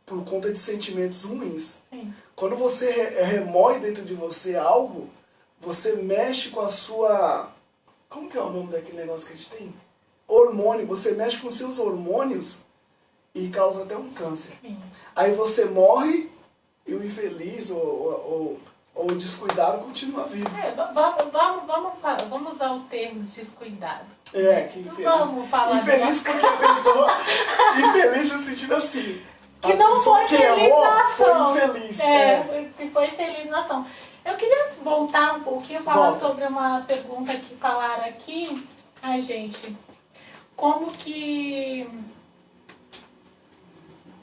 por conta de sentimentos ruins. Sim. Quando você remói dentro de você algo, você mexe com a sua... Como que é o nome daquele negócio que a gente tem? Hormônio. Você mexe com seus hormônios e causa até um câncer. Sim. Aí você morre e o infeliz ou o descuidado continua vivo. Vamos usar o termo descuidado. Que infeliz. Vamos falar infeliz porque a pessoa... infeliz no sentido assim. Que não foi feliz na ação. Foi infeliz. Foi feliz na ação. Eu queria voltar um pouquinho e falar sobre uma pergunta que falaram aqui. Ai, gente, como que...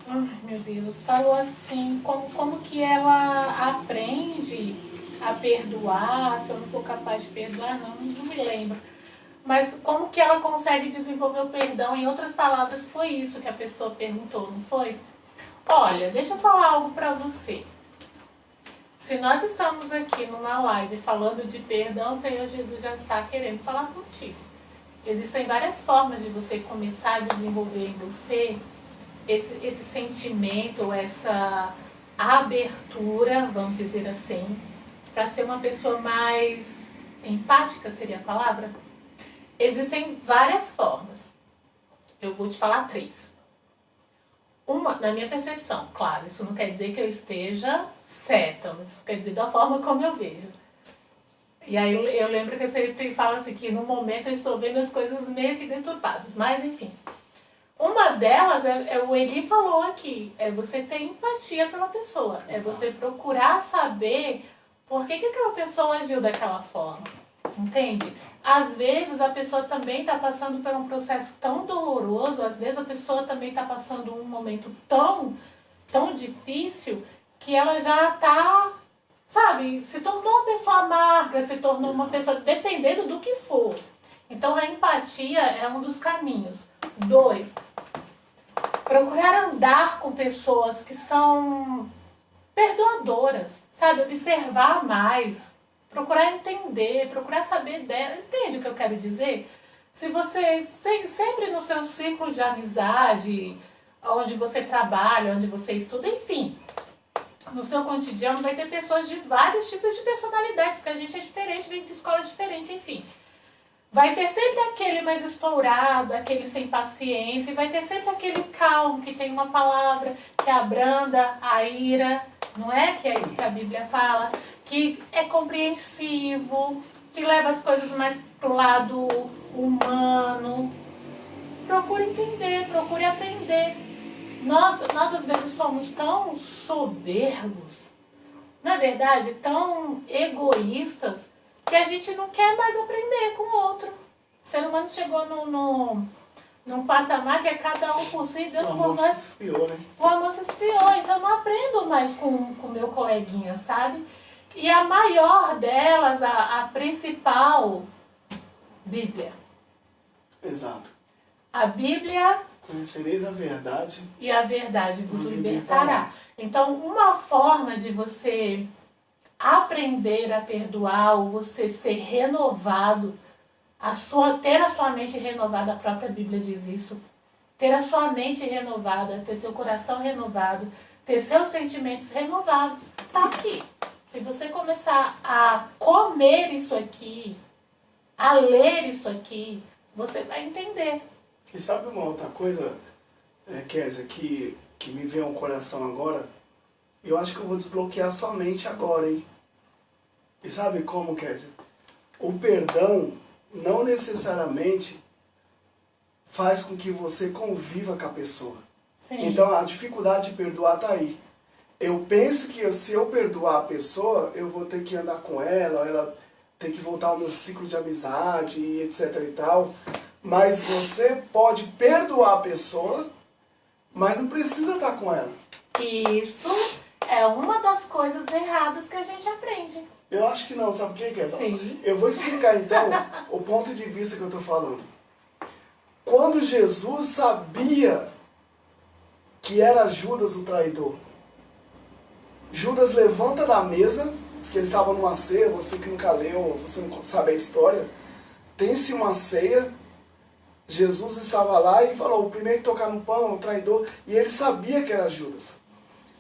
Ai, meu Deus, falou assim, como que ela aprende a perdoar, se eu não for capaz de perdoar, não me lembro. Mas como que ela consegue desenvolver o perdão? Em outras palavras, foi isso que a pessoa perguntou, não foi? Olha, deixa eu falar algo pra você. Se nós estamos aqui numa live falando de perdão, o Senhor Jesus já está querendo falar contigo. Existem várias formas de você começar a desenvolver em você esse sentimento, essa abertura, vamos dizer assim, para ser uma pessoa mais empática, seria a palavra? Existem várias formas. Eu vou te falar 3. Uma, na minha percepção, claro, isso não quer dizer que eu esteja certa, mas isso quer dizer da forma como eu vejo. E aí eu lembro que eu sempre falo assim, que no momento eu estou vendo as coisas meio que deturpadas, mas enfim. Uma delas, o Eli falou aqui, é você ter empatia pela pessoa, é você procurar saber por que aquela pessoa agiu daquela forma, entende? Às vezes a pessoa também está passando por um processo tão doloroso, às vezes a pessoa também está passando um momento tão difícil, que ela já está, sabe, se tornou uma pessoa amarga, se tornou uma pessoa, dependendo do que for. Então a empatia é um dos caminhos. 2, procurar andar com pessoas que são perdoadoras, sabe? Observar mais, procurar entender, procurar saber dela. Entende o que eu quero dizer? Se você, sempre no seu círculo de amizade, onde você trabalha, onde você estuda, enfim, no seu cotidiano vai ter pessoas de vários tipos de personalidades, porque a gente é diferente, vem de escolas diferentes, enfim. Vai ter sempre aquele mais estourado, aquele sem paciência, e vai ter sempre aquele calmo, que tem uma palavra, que abranda a ira, não é? Que é isso que a Bíblia fala, que é compreensivo, que leva as coisas mais pro lado humano. Procure entender, procure aprender. Nós às vezes somos tão soberbos, na verdade, tão egoístas, que a gente não quer mais aprender com o outro. O ser humano chegou num patamar que é cada um por si, Deus por nós. Se esfriou, né? O amor se esfriou, então eu não aprendo mais com o meu coleguinha, sabe? E a maior delas, a principal, Bíblia. Exato. A Bíblia... Conhecereis a verdade. E a verdade vos libertará. Então, uma forma de você aprender a perdoar, ou você ser renovado, ter a sua mente renovada, a própria Bíblia diz isso, ter a sua mente renovada, ter seu coração renovado, ter seus sentimentos renovados, tá aqui. Se você começar a comer isso aqui, a ler isso aqui, você vai entender. E sabe uma outra coisa, Kézia, que me veio ao coração agora? Eu acho que eu vou desbloquear sua mente agora, hein? E sabe como, Kézia? O perdão não necessariamente faz com que você conviva com a pessoa. Sim. Então a dificuldade de perdoar tá aí. Eu penso que se eu perdoar a pessoa, eu vou ter que andar com ela tem que voltar ao meu ciclo de amizade e etc e tal. Mas você pode perdoar a pessoa, mas não precisa estar com ela. Isso é uma das coisas erradas que a gente aprende. Eu acho que não, sabe o que, Kézia? Sim. Eu vou explicar então o ponto de vista que eu estou falando. Quando Jesus sabia que era Judas o traidor, Judas levanta da mesa, que eles estavam numa ceia, você que nunca leu, você não sabe a história, tem-se uma ceia, Jesus estava lá e falou, o primeiro que tocar no pão é o traidor, e ele sabia que era Judas.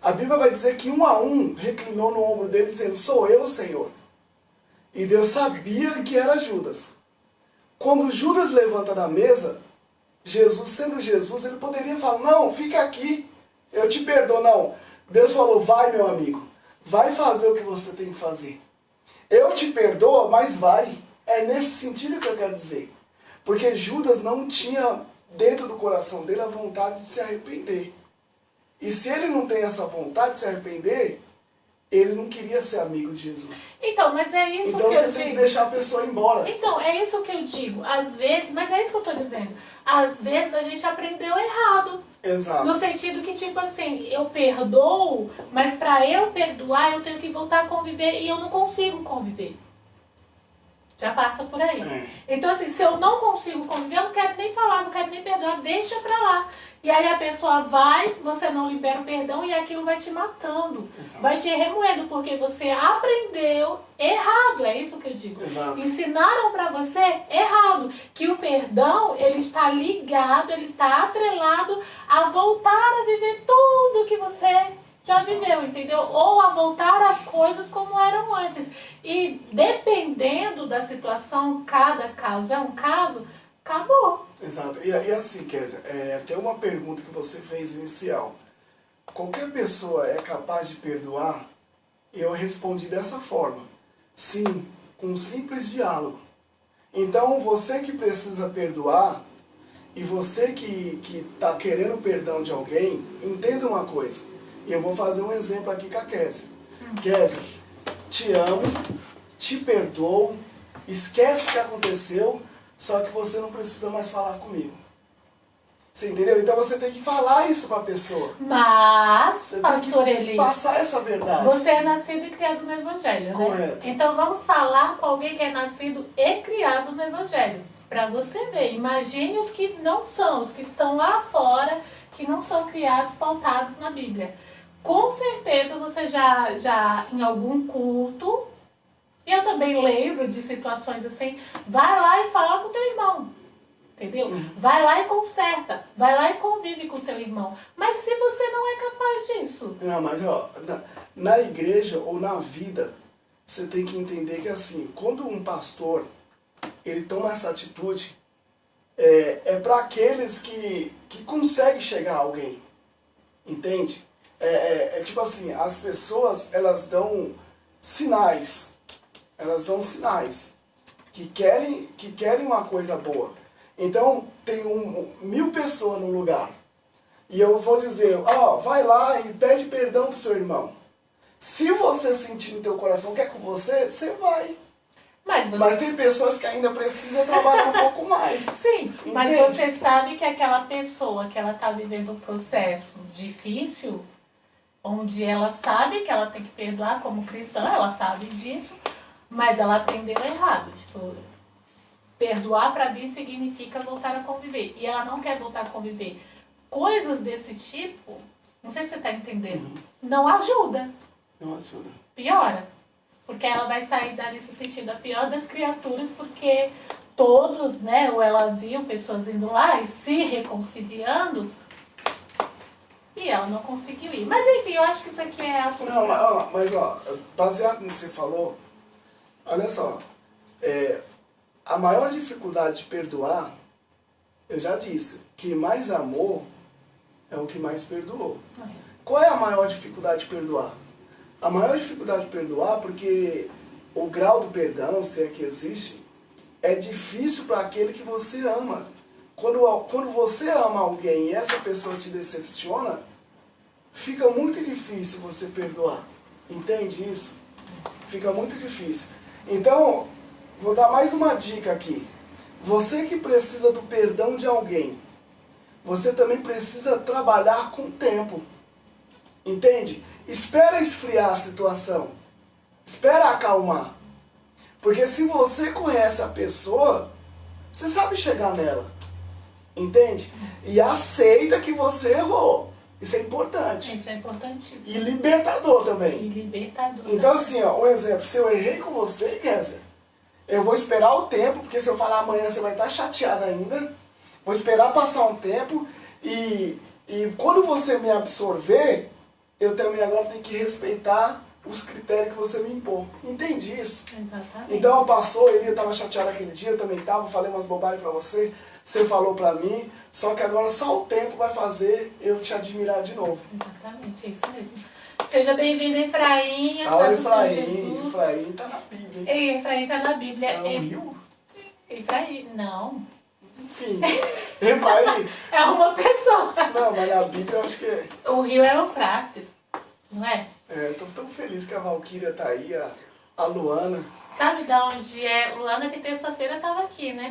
A Bíblia vai dizer que um a um reclinou no ombro dele dizendo, sou eu, Senhor. E Deus sabia que era Judas. Quando Judas levanta da mesa, Jesus, sendo Jesus, ele poderia falar, não, fica aqui, eu te perdoo, não. Deus falou, vai meu amigo, vai fazer o que você tem que fazer. Eu te perdoo, mas vai. É nesse sentido que eu quero dizer. Porque Judas não tinha dentro do coração dele a vontade de se arrepender. E se ele não tem essa vontade de se arrepender, ele não queria ser amigo de Jesus. Então, mas é isso Então que eu você digo. tem que deixar a pessoa embora. Então, é isso que eu digo. Às vezes, mas é isso que eu tô dizendo. Às vezes a gente aprendeu errado. Exato. No sentido que, tipo assim, eu perdoo, mas pra eu perdoar eu tenho que voltar a conviver e eu não consigo conviver. Já passa por aí. Então, assim, se eu não consigo conviver, eu não quero nem falar, não quero nem perdoar, deixa pra lá. E aí a pessoa vai, você não libera o perdão e aquilo vai te matando. Exato. Vai te remoendo, porque você aprendeu errado, é isso que eu digo. Exato. Ensinaram pra você errado, que o perdão, ele está ligado, ele está atrelado a voltar a viver tudo que você já viveu, entendeu? Ou a voltar às coisas como eram antes. E dependendo da situação, cada caso é um caso, acabou. Exato. E assim, Kézia, até uma pergunta que você fez inicial. Qualquer pessoa é capaz de perdoar? Eu respondi dessa forma. Sim, com um simples diálogo. Então, você que precisa perdoar, e você que está querendo perdão de alguém, entenda uma coisa. E eu vou fazer um exemplo aqui com a Kézia. Kézia, te amo, te perdoo, esquece o que aconteceu, só que você não precisa mais falar comigo. Você entendeu? Então você tem que falar isso pra pessoa. Mas, Você pastor tem que Eli, passar essa verdade. você é nascido e criado no Evangelho, né? Correto. Então vamos falar com alguém que é nascido e criado no Evangelho. Pra você ver, imagine os que não são, os que estão lá fora, que não são criados, pautados na Bíblia. Com certeza você já em algum culto, e eu também lembro de situações assim, vai lá e fala com o teu irmão. Entendeu? Vai lá e conserta. Vai lá e convive com o teu irmão. Mas se você não é capaz disso... Não, mas ó, na igreja ou na vida, você tem que entender que assim, quando um pastor, ele toma essa atitude, é para aqueles que conseguem chegar a alguém. Entende? Tipo assim, as pessoas, elas dão sinais. Elas dão sinais que querem uma coisa boa. Então, tem 1000 pessoas no lugar. E eu vou dizer, vai lá e pede perdão pro seu irmão. Se você sentir no teu coração que é com você, você vai. Mas tem pessoas que ainda precisam trabalhar um pouco mais. Sim, Entende? mas você sabe que aquela pessoa que ela tá vivendo um processo difícil, onde ela sabe que ela tem que perdoar como cristã, ela sabe disso, mas ela aprendeu errado. Tipo, perdoar pra mim significa voltar a conviver. E ela não quer voltar a conviver. Coisas desse tipo, não sei se você tá entendendo, não ajuda. Não ajuda. Piora. Porque ela vai sair nesse sentido a pior das criaturas, porque todos, né, ou ela viu pessoas indo lá e se reconciliando, e ela não conseguiu ir. Mas enfim, eu acho que isso aqui é assunto. Não, mas baseado no que você falou, olha só, a maior dificuldade de perdoar, eu já disse, que mais amor é o que mais perdoou. Qual é a maior dificuldade de perdoar? A maior dificuldade de perdoar porque o grau do perdão, se é que existe, é difícil para aquele que você ama. Quando você ama alguém e essa pessoa te decepciona, fica muito difícil você perdoar. Entende isso? Fica muito difícil. Então, vou dar mais uma dica aqui. Você que precisa do perdão de alguém, você também precisa trabalhar com o tempo. Entende? Espera esfriar a situação. Espera acalmar. Porque se você conhece a pessoa, você sabe chegar nela. Entende? E aceita que você errou. Isso é importante. Isso é importantíssimo. E libertador também. E libertador. Então assim, ó, um exemplo. Se eu errei com você, Kézia, eu vou esperar o tempo, porque se eu falar amanhã você vai estar chateada ainda. Vou esperar passar um tempo e quando você me absorver, eu também agora tenho que respeitar os critérios que você me impôs. Entendi isso. Exatamente. Então passou, eu estava chateado aquele dia, eu também estava, falei umas bobagens pra você, você falou pra mim, só que agora só o tempo vai fazer eu te admirar de novo. Exatamente, é isso mesmo. Seja bem-vindo, Efraim. Ah, o Efraim tá na Bíblia, hein? Ei, Efraim tá na Bíblia. É um rio? Efraim, não. Enfim, Efraim. É uma pessoa. Não, mas na Bíblia eu acho que é. O rio é Eufrates, não é? É, tô tão feliz que a Valquíria tá aí, a Luana. Sabe de onde é? Luana, que terça-feira tava aqui, né?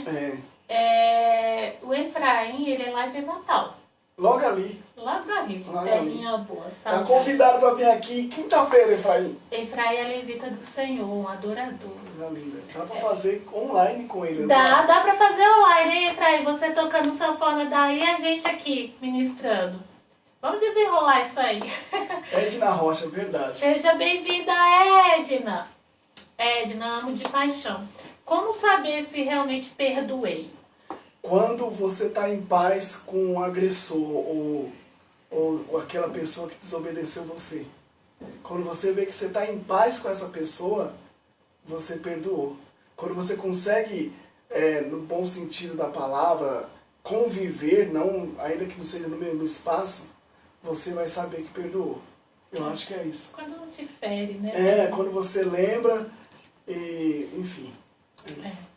O Efraim, ele é lá de Natal. Logo ali. Lá no Rio, Logo terrinha boa, sabe? Tá convidado pra vir aqui quinta-feira, Efraim. Efraim é levita do Senhor, um adorador. Coisa linda. Dá pra fazer online com ele, Dá pra fazer online, hein, Efraim? Você tocando sanfona daí e a gente aqui ministrando. Vamos desenrolar isso aí. Edna Rocha, verdade. Seja bem-vinda, Edna. Edna, amo de paixão. Como saber se realmente perdoei? Quando você tá em paz com o agressor ou aquela pessoa que desobedeceu você. Quando você vê que você tá em paz com essa pessoa, você perdoou. Quando você consegue, no bom sentido da palavra, conviver, não, ainda que não seja no mesmo espaço, você vai saber que perdoou. Eu acho que é isso. Quando não te fere, né? Quando você lembra e, enfim, é isso.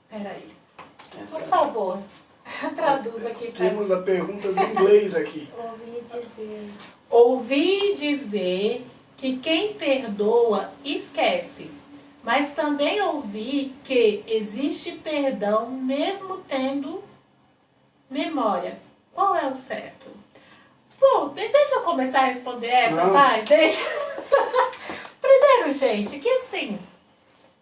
Peraí. Por favor, traduz aqui pra mim. Temos as perguntas em inglês aqui. Ouvi dizer que quem perdoa esquece, mas também ouvi que existe perdão mesmo tendo memória. Qual é o certo? Bom, deixa eu começar a responder essa, vai? Deixa. Primeiro, gente, que assim,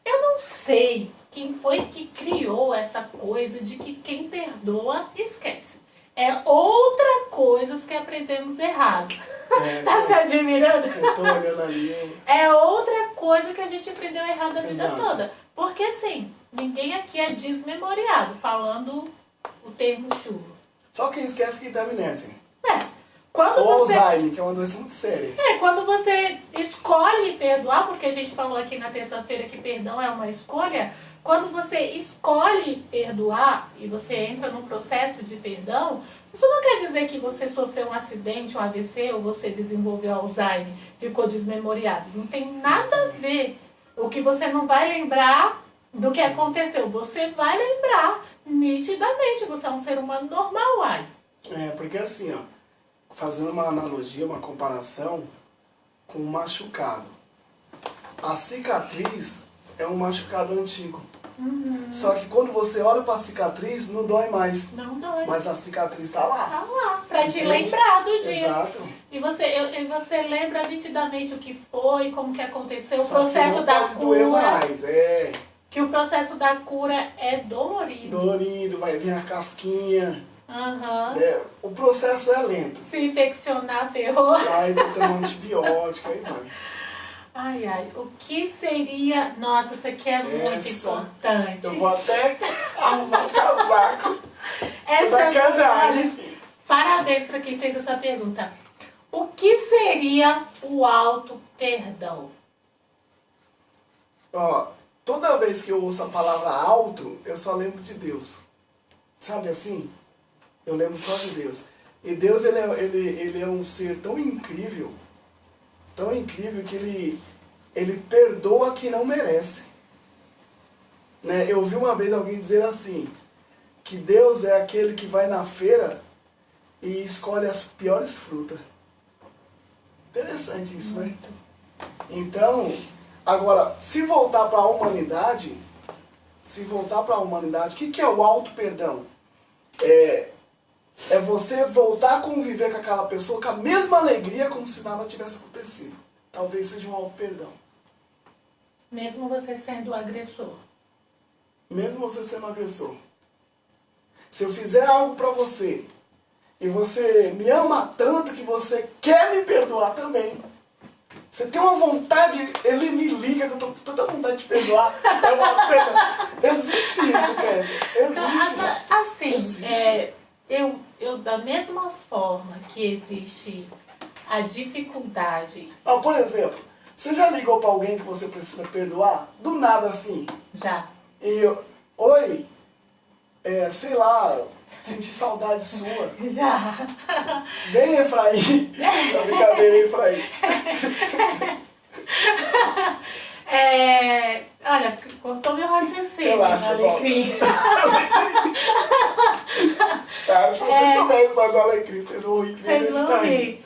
eu não sei quem foi que criou essa coisa de que quem perdoa esquece. É outra coisa que aprendemos errado. Tá se admirando? Eu tô olhando ali. É outra coisa que a gente aprendeu errado a vida Exato. toda. Porque assim, ninguém aqui é desmemoriado, falando o termo chulo. Só quem esquece que tem amnésia. Quando Ou você... Alzheimer, que é uma doença muito séria. Quando você escolhe perdoar, porque a gente falou aqui na terça-feira que perdão é uma escolha, quando você escolhe perdoar e você entra num processo de perdão, isso não quer dizer que você sofreu um acidente, um AVC, ou você desenvolveu Alzheimer, ficou desmemoriado. Não tem nada a ver. O que você não vai lembrar do que aconteceu, você vai lembrar nitidamente. Você é um ser humano normal, uai. Porque assim, ó, fazendo uma analogia, uma comparação com um machucado. A cicatriz é um machucado antigo. Só que quando você olha para a cicatriz, não dói mais. Não dói. Mas a cicatriz tá lá. Tá lá, pra te Entende? lembrar do dia. Exato. E você lembra nitidamente o que foi, como que aconteceu, o Só que processo não da pode doer cura. mais. Que o processo da cura é dolorido. Dolorido, vai vir a casquinha. Aham. O processo é lento. Se infeccionar, ferrou. Aí tem que tomar antibiótico, aí vai. Ai, ai. O que seria... Nossa, isso aqui é muito importante. Eu vou até arrumar um casaco. Essa da casa, enfim. Parabéns para quem fez essa pergunta. O que seria o auto-perdão? Ó, toda vez que eu ouço a palavra auto, eu só lembro de Deus. Sabe assim? Eu lembro só de Deus. E Deus, ele é um ser tão incrível que ele perdoa quem não merece. Né? Eu ouvi uma vez alguém dizer assim, que Deus é aquele que vai na feira e escolhe as piores frutas. Interessante isso, né? Então, agora, se voltar para a humanidade, o que é o auto-perdão? É você voltar a conviver com aquela pessoa com a mesma alegria como se nada tivesse acontecido. Talvez seja um auto-perdão. Mesmo você sendo o agressor. Mesmo você sendo um agressor. Se eu fizer algo pra você e você me ama tanto que você quer me perdoar também. Você tem uma vontade, ele me liga que eu tô com tanta vontade de perdoar. É um auto-perdão. Existe isso, Kézia. Existe. Então, assim, Existe. eu da mesma forma que existe a dificuldade, Por exemplo, você já ligou pra alguém que você precisa perdoar? Do nada assim. já, Oi, sei lá, senti saudade sua. já. Vem, Efraim. Não, brincadeira, hein, Efraim. Olha, cortou meu raciocínio, Relaxa, Alecrim. Cara, se vocês souberem o do Alecrim, vocês vão rir. Vocês vão rir.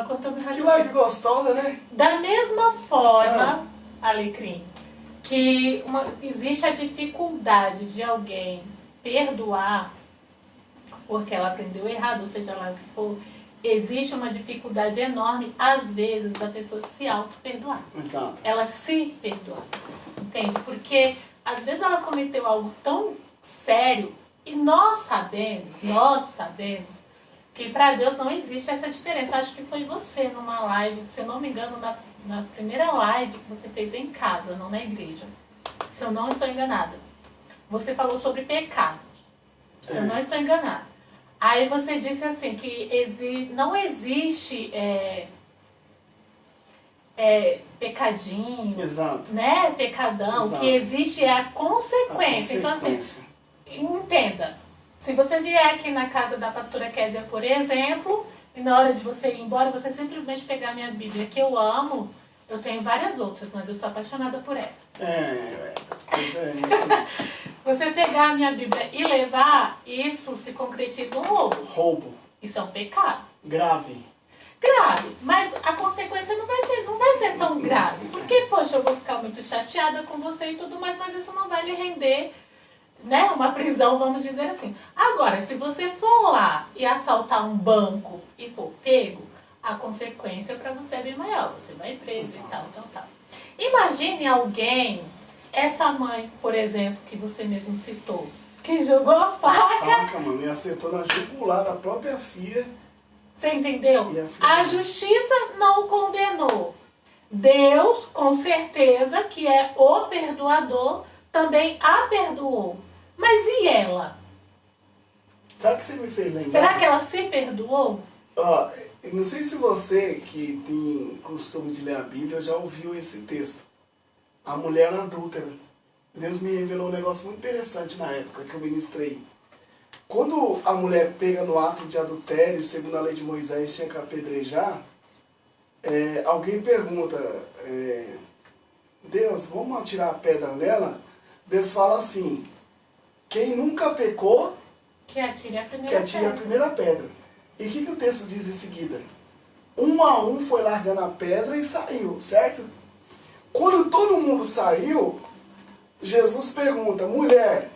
Cortou meu Que raciocínio. live gostosa, né? Da mesma forma, Alecrim, que existe a dificuldade de alguém perdoar porque ela aprendeu errado, ou seja lá o que for, existe uma dificuldade enorme, às vezes, da pessoa se auto-perdoar. Exato. Ela se perdoar. Entende? Porque, às vezes, ela cometeu algo tão sério e nós sabemos que para Deus não existe essa diferença. Acho que foi você numa live, se eu não me engano, na primeira live que você fez em casa, não na igreja. Se eu não estou enganada. Você falou sobre pecado. Se eu não estou enganada. Aí você disse assim, que não existe pecadinho, Exato. né? Pecadão. Exato. O que existe é a consequência. Então, assim, entenda. Se você vier aqui na casa da pastora Kézia, por exemplo, e na hora de você ir embora, você simplesmente pegar minha Bíblia, que eu amo, eu tenho várias outras, mas eu sou apaixonada por essa. Você pegar a minha Bíblia e levar, isso se concretiza um roubo. Roubo. Isso é um pecado. Grave. Grave, mas a consequência não vai ser tão grave. Porque, poxa, eu vou ficar muito chateada com você e tudo mais, mas isso não vai lhe render, né, uma prisão, vamos dizer assim. Agora, se você for lá e assaltar um banco e for pego, a consequência para você é bem maior. Você vai preso e tal. Imagine alguém, essa mãe, por exemplo, que você mesmo citou, que jogou a faca. Mano, e acertou na jugular da própria filha. Você entendeu? A justiça não o condenou. Deus, com certeza, que é o perdoador, também a perdoou. Mas e ela? Sabe o que você me fez lembrar? Será que ela se perdoou? Não sei se você que tem costume de ler a Bíblia já ouviu esse texto. A mulher adúltera. Deus me revelou um negócio muito interessante na época que eu ministrei. Quando a mulher pega no ato de adultério, segundo a lei de Moisés, tinha que apedrejar, alguém pergunta, Deus, vamos atirar a pedra nela? Deus fala assim, quem nunca pecou, que atire a primeira pedra. E o que o texto diz em seguida? Um a um foi largando a pedra e saiu, certo? Quando todo mundo saiu, Jesus pergunta, mulher,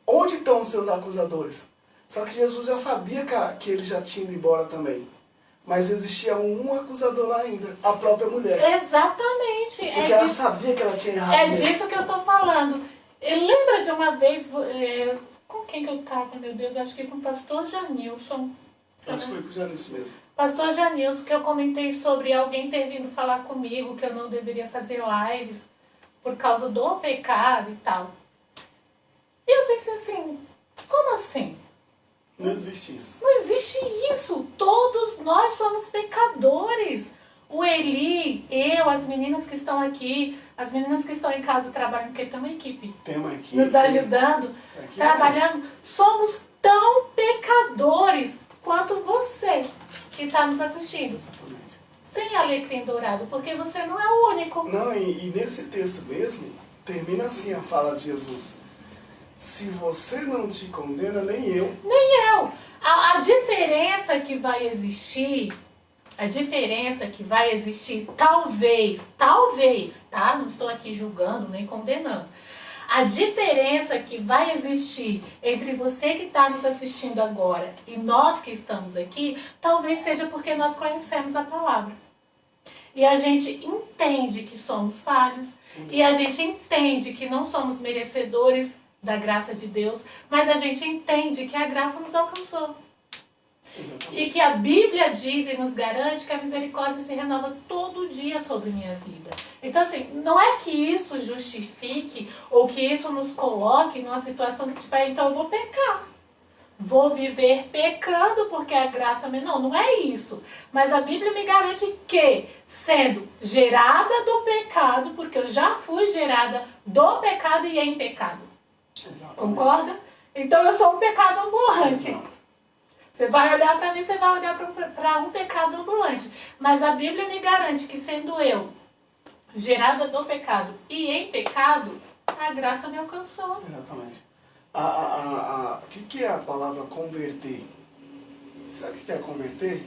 onde estão os seus acusadores? Só que Jesus já sabia que ele já tinha ido embora também. Mas existia um acusador lá ainda, a própria mulher. Exatamente. Porque ela sabia que ela tinha errado. Disso que eu tô falando. Lembra de uma vez, com quem que eu tava, meu Deus? Acho que com o pastor Janilson. Acho que foi com o Janilson mesmo. Pastor Janilson, que eu comentei sobre alguém ter vindo falar comigo que eu não deveria fazer lives por causa do pecado e tal. E eu pensei assim, como assim? Não existe isso. Não existe isso. Todos nós somos pecadores. O Eli, eu, as meninas que estão aqui, as meninas que estão em casa trabalhando, porque tem uma equipe nos ajudando, trabalhando. Somos tão pecadores quanto você que está nos assistindo. Exatamente. Sem alecrim dourado, porque você não é o único. Não, e nesse texto mesmo, termina assim a fala de Jesus. Se você não te condena, nem eu. Nem eu. A diferença que vai existir, talvez, tá? Não estou aqui julgando nem condenando. A diferença que vai existir entre você que está nos assistindo agora e nós que estamos aqui, talvez seja porque nós conhecemos a palavra. E a gente entende que somos falhos, e a gente entende que não somos merecedores da graça de Deus, mas a gente entende que a graça nos alcançou. E que a Bíblia diz e nos garante que a misericórdia se renova todo dia sobre minha vida. Então, assim, não é que isso justifique ou que isso nos coloque numa situação que, tipo, então eu vou pecar. Vou viver pecando porque a graça me... Não é isso. Mas a Bíblia me garante que, sendo gerada do pecado, porque eu já fui gerada do pecado e em pecado. Exatamente. Concorda? Então eu sou um pecado ambulante. Exato. Você vai olhar para mim, você vai olhar para um pecado ambulante. Mas a Bíblia me garante que, sendo eu gerada do pecado e em pecado, a graça me alcançou. Exatamente. O que é a palavra converter? Sabe o que é converter?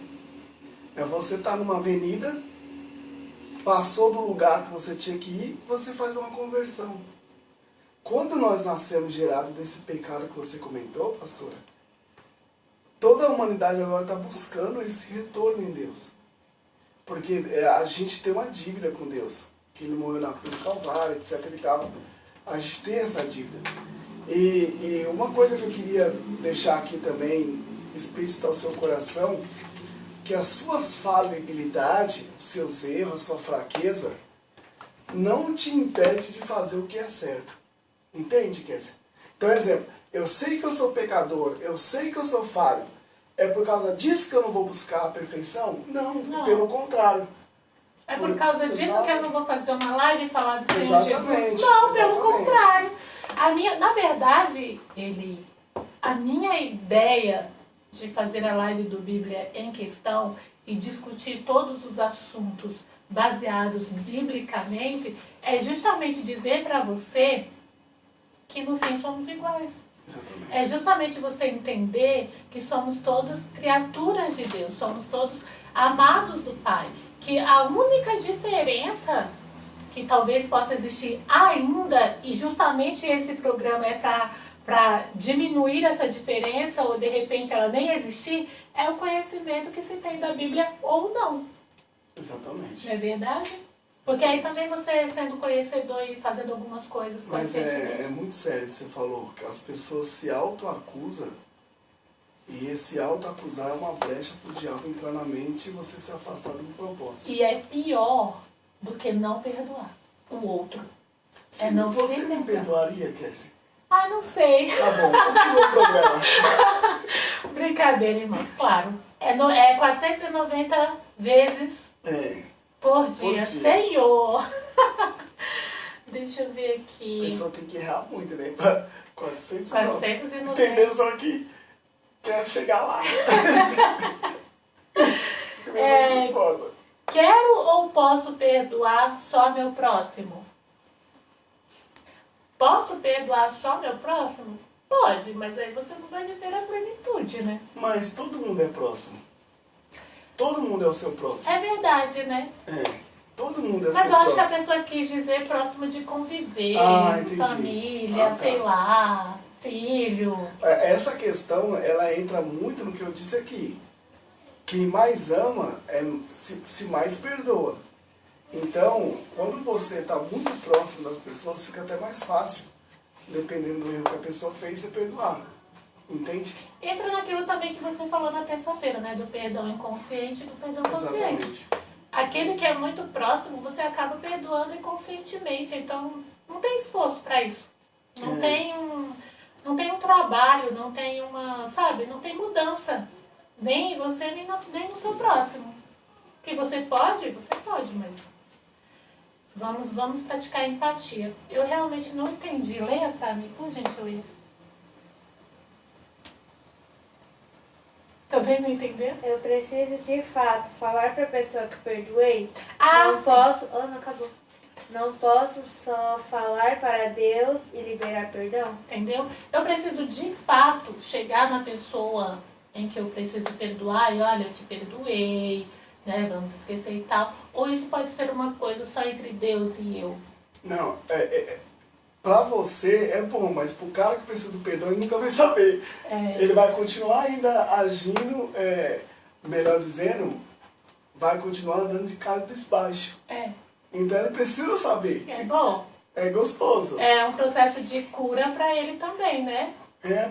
É você estar numa avenida, passou do lugar que você tinha que ir, você faz uma conversão. Quando nós nascemos gerados desse pecado que você comentou, pastora, toda a humanidade agora está buscando esse retorno em Deus. Porque a gente tem uma dívida com Deus. Que Ele morreu na cruz do Calvário, etc. e tal. A gente tem essa dívida. E uma coisa que eu queria deixar aqui também explícita ao seu coração, que as suas falhabilidades, os seus erros, a sua fraqueza, não te impede de fazer o que é certo. Entende, Kézia? Então, exemplo, eu sei que eu sou pecador, eu sei que eu sou falho. É por causa disso que eu não vou buscar a perfeição? Não. Pelo contrário. É por causa disso que eu não vou fazer uma live e falar do Senhor exatamente, Jesus? Não, exatamente. Pelo contrário. Na verdade, a minha ideia de fazer a live do Bíblia em Questão e discutir todos os assuntos baseados biblicamente é justamente dizer para você que no fim somos iguais. Exatamente. É justamente você entender que somos todos criaturas de Deus, somos todos amados do Pai. Que a única diferença que talvez possa existir ainda, e justamente esse programa é para diminuir essa diferença, ou de repente ela nem existir, é o conhecimento que se tem da Bíblia ou não. Exatamente. Não é verdade? Porque aí também você sendo conhecedor e fazendo algumas coisas. Mas é muito sério, você falou que as pessoas se autoacusam e esse autoacusar é uma brecha para o diabo entrar na mente e você se afastar do propósito. E é pior do que não perdoar o outro. Sim, é não você me perdoaria, Kézia? Ah, não sei. Tá bom, continua o programa. Brincadeira, irmãos, claro. É 490 vezes por dia. Senhor! Deixa eu ver aqui. A pessoa tem que errar muito, né? 490. Tem pessoa que quer chegar lá. Quero ou posso perdoar só meu próximo? Posso perdoar só meu próximo? Pode, mas aí você não vai viver a plenitude, né? Mas todo mundo é próximo. Todo mundo é o seu próximo. É verdade, né? Todo mundo é mas seu próximo. Mas eu acho que a pessoa quis dizer próximo de conviver, família, sei lá, filho. Essa questão, ela entra muito no que eu disse aqui. Quem mais ama, se mais perdoa. Então, quando você está muito próximo das pessoas, fica até mais fácil, dependendo do erro que a pessoa fez, você perdoar. Entende? Entra naquilo também que você falou na terça-feira, né? Do perdão inconsciente e do perdão consciente. Exatamente. Aquele que é muito próximo, você acaba perdoando inconscientemente. Então, não tem esforço para isso. Não tem um trabalho, não tem uma, sabe? Não tem mudança. Nem em você, nem no seu próximo. Que você pode, mas... Vamos praticar empatia. Eu realmente não entendi. Leia pra mim, por gentileza. Também não entendeu? Eu preciso de fato falar pra pessoa que perdoei. Não posso. Oh, não acabou. Não posso só falar para Deus e liberar perdão. Entendeu? Eu preciso de fato chegar na pessoa em que eu preciso perdoar e olha, eu te perdoei, né? Vamos esquecer e tal. Ou isso pode ser uma coisa só entre Deus e eu? Não, pra você é bom, mas pro cara que precisa do perdão, ele nunca vai saber. Ele vai continuar ainda agindo, melhor dizendo, vai continuar andando de cabisbaixo. Então ele precisa saber. É bom. É gostoso. É um processo de cura pra ele também, né?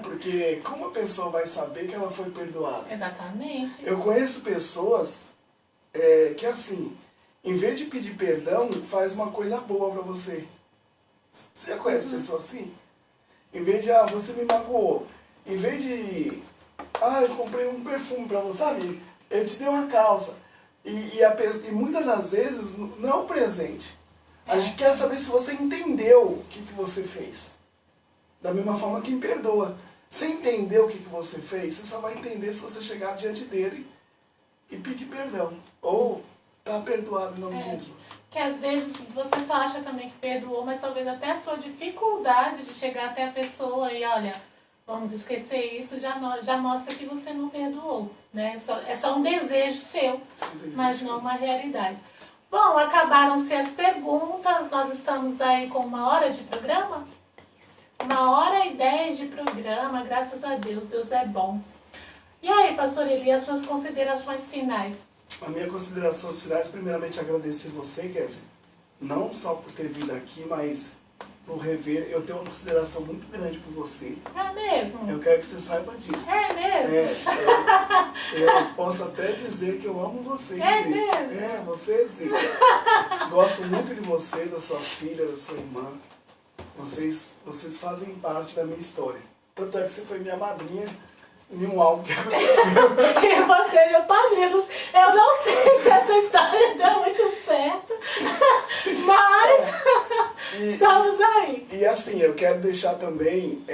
Porque como a pessoa vai saber que ela foi perdoada? Exatamente. Eu conheço pessoas que assim, em vez de pedir perdão, faz uma coisa boa pra você. Você já conhece pessoas assim? Em vez de, você me magoou. Em vez de, eu comprei um perfume pra você, sabe? Eu te dei uma calça. E muitas das vezes não é um presente. A gente quer saber se você entendeu o que você fez. Da mesma forma quem perdoa. Você entendeu o que você fez, você só vai entender se você chegar diante dele e pedir perdão. Ou tá perdoado em nome de Jesus. Que às vezes você só acha também que perdoou, mas talvez até a sua dificuldade de chegar até a pessoa e olha, vamos esquecer isso, já mostra que você não perdoou, né? É só um desejo seu, mas não uma realidade. Bom, acabaram-se as perguntas, nós estamos aí com 1h de programa. 1h10 de programa, graças a Deus, Deus é bom. E aí, pastor Eli, as suas considerações finais? A minha considerações finais, primeiramente agradecer você, Kézia, não só por ter vindo aqui, mas por rever. Eu tenho uma consideração muito grande por você. É mesmo? Eu quero que você saiba disso. É mesmo? Eu posso até dizer que eu amo você, É Cristo. mesmo? Você existe. Gosto muito de você, da sua filha, da sua irmã. Vocês fazem parte da minha história. Tanto é que você foi minha madrinha em um álbum que aconteceu. E você, meu padrinho, eu não sei se essa história deu muito certo, mas estamos aí. E assim, eu quero deixar também,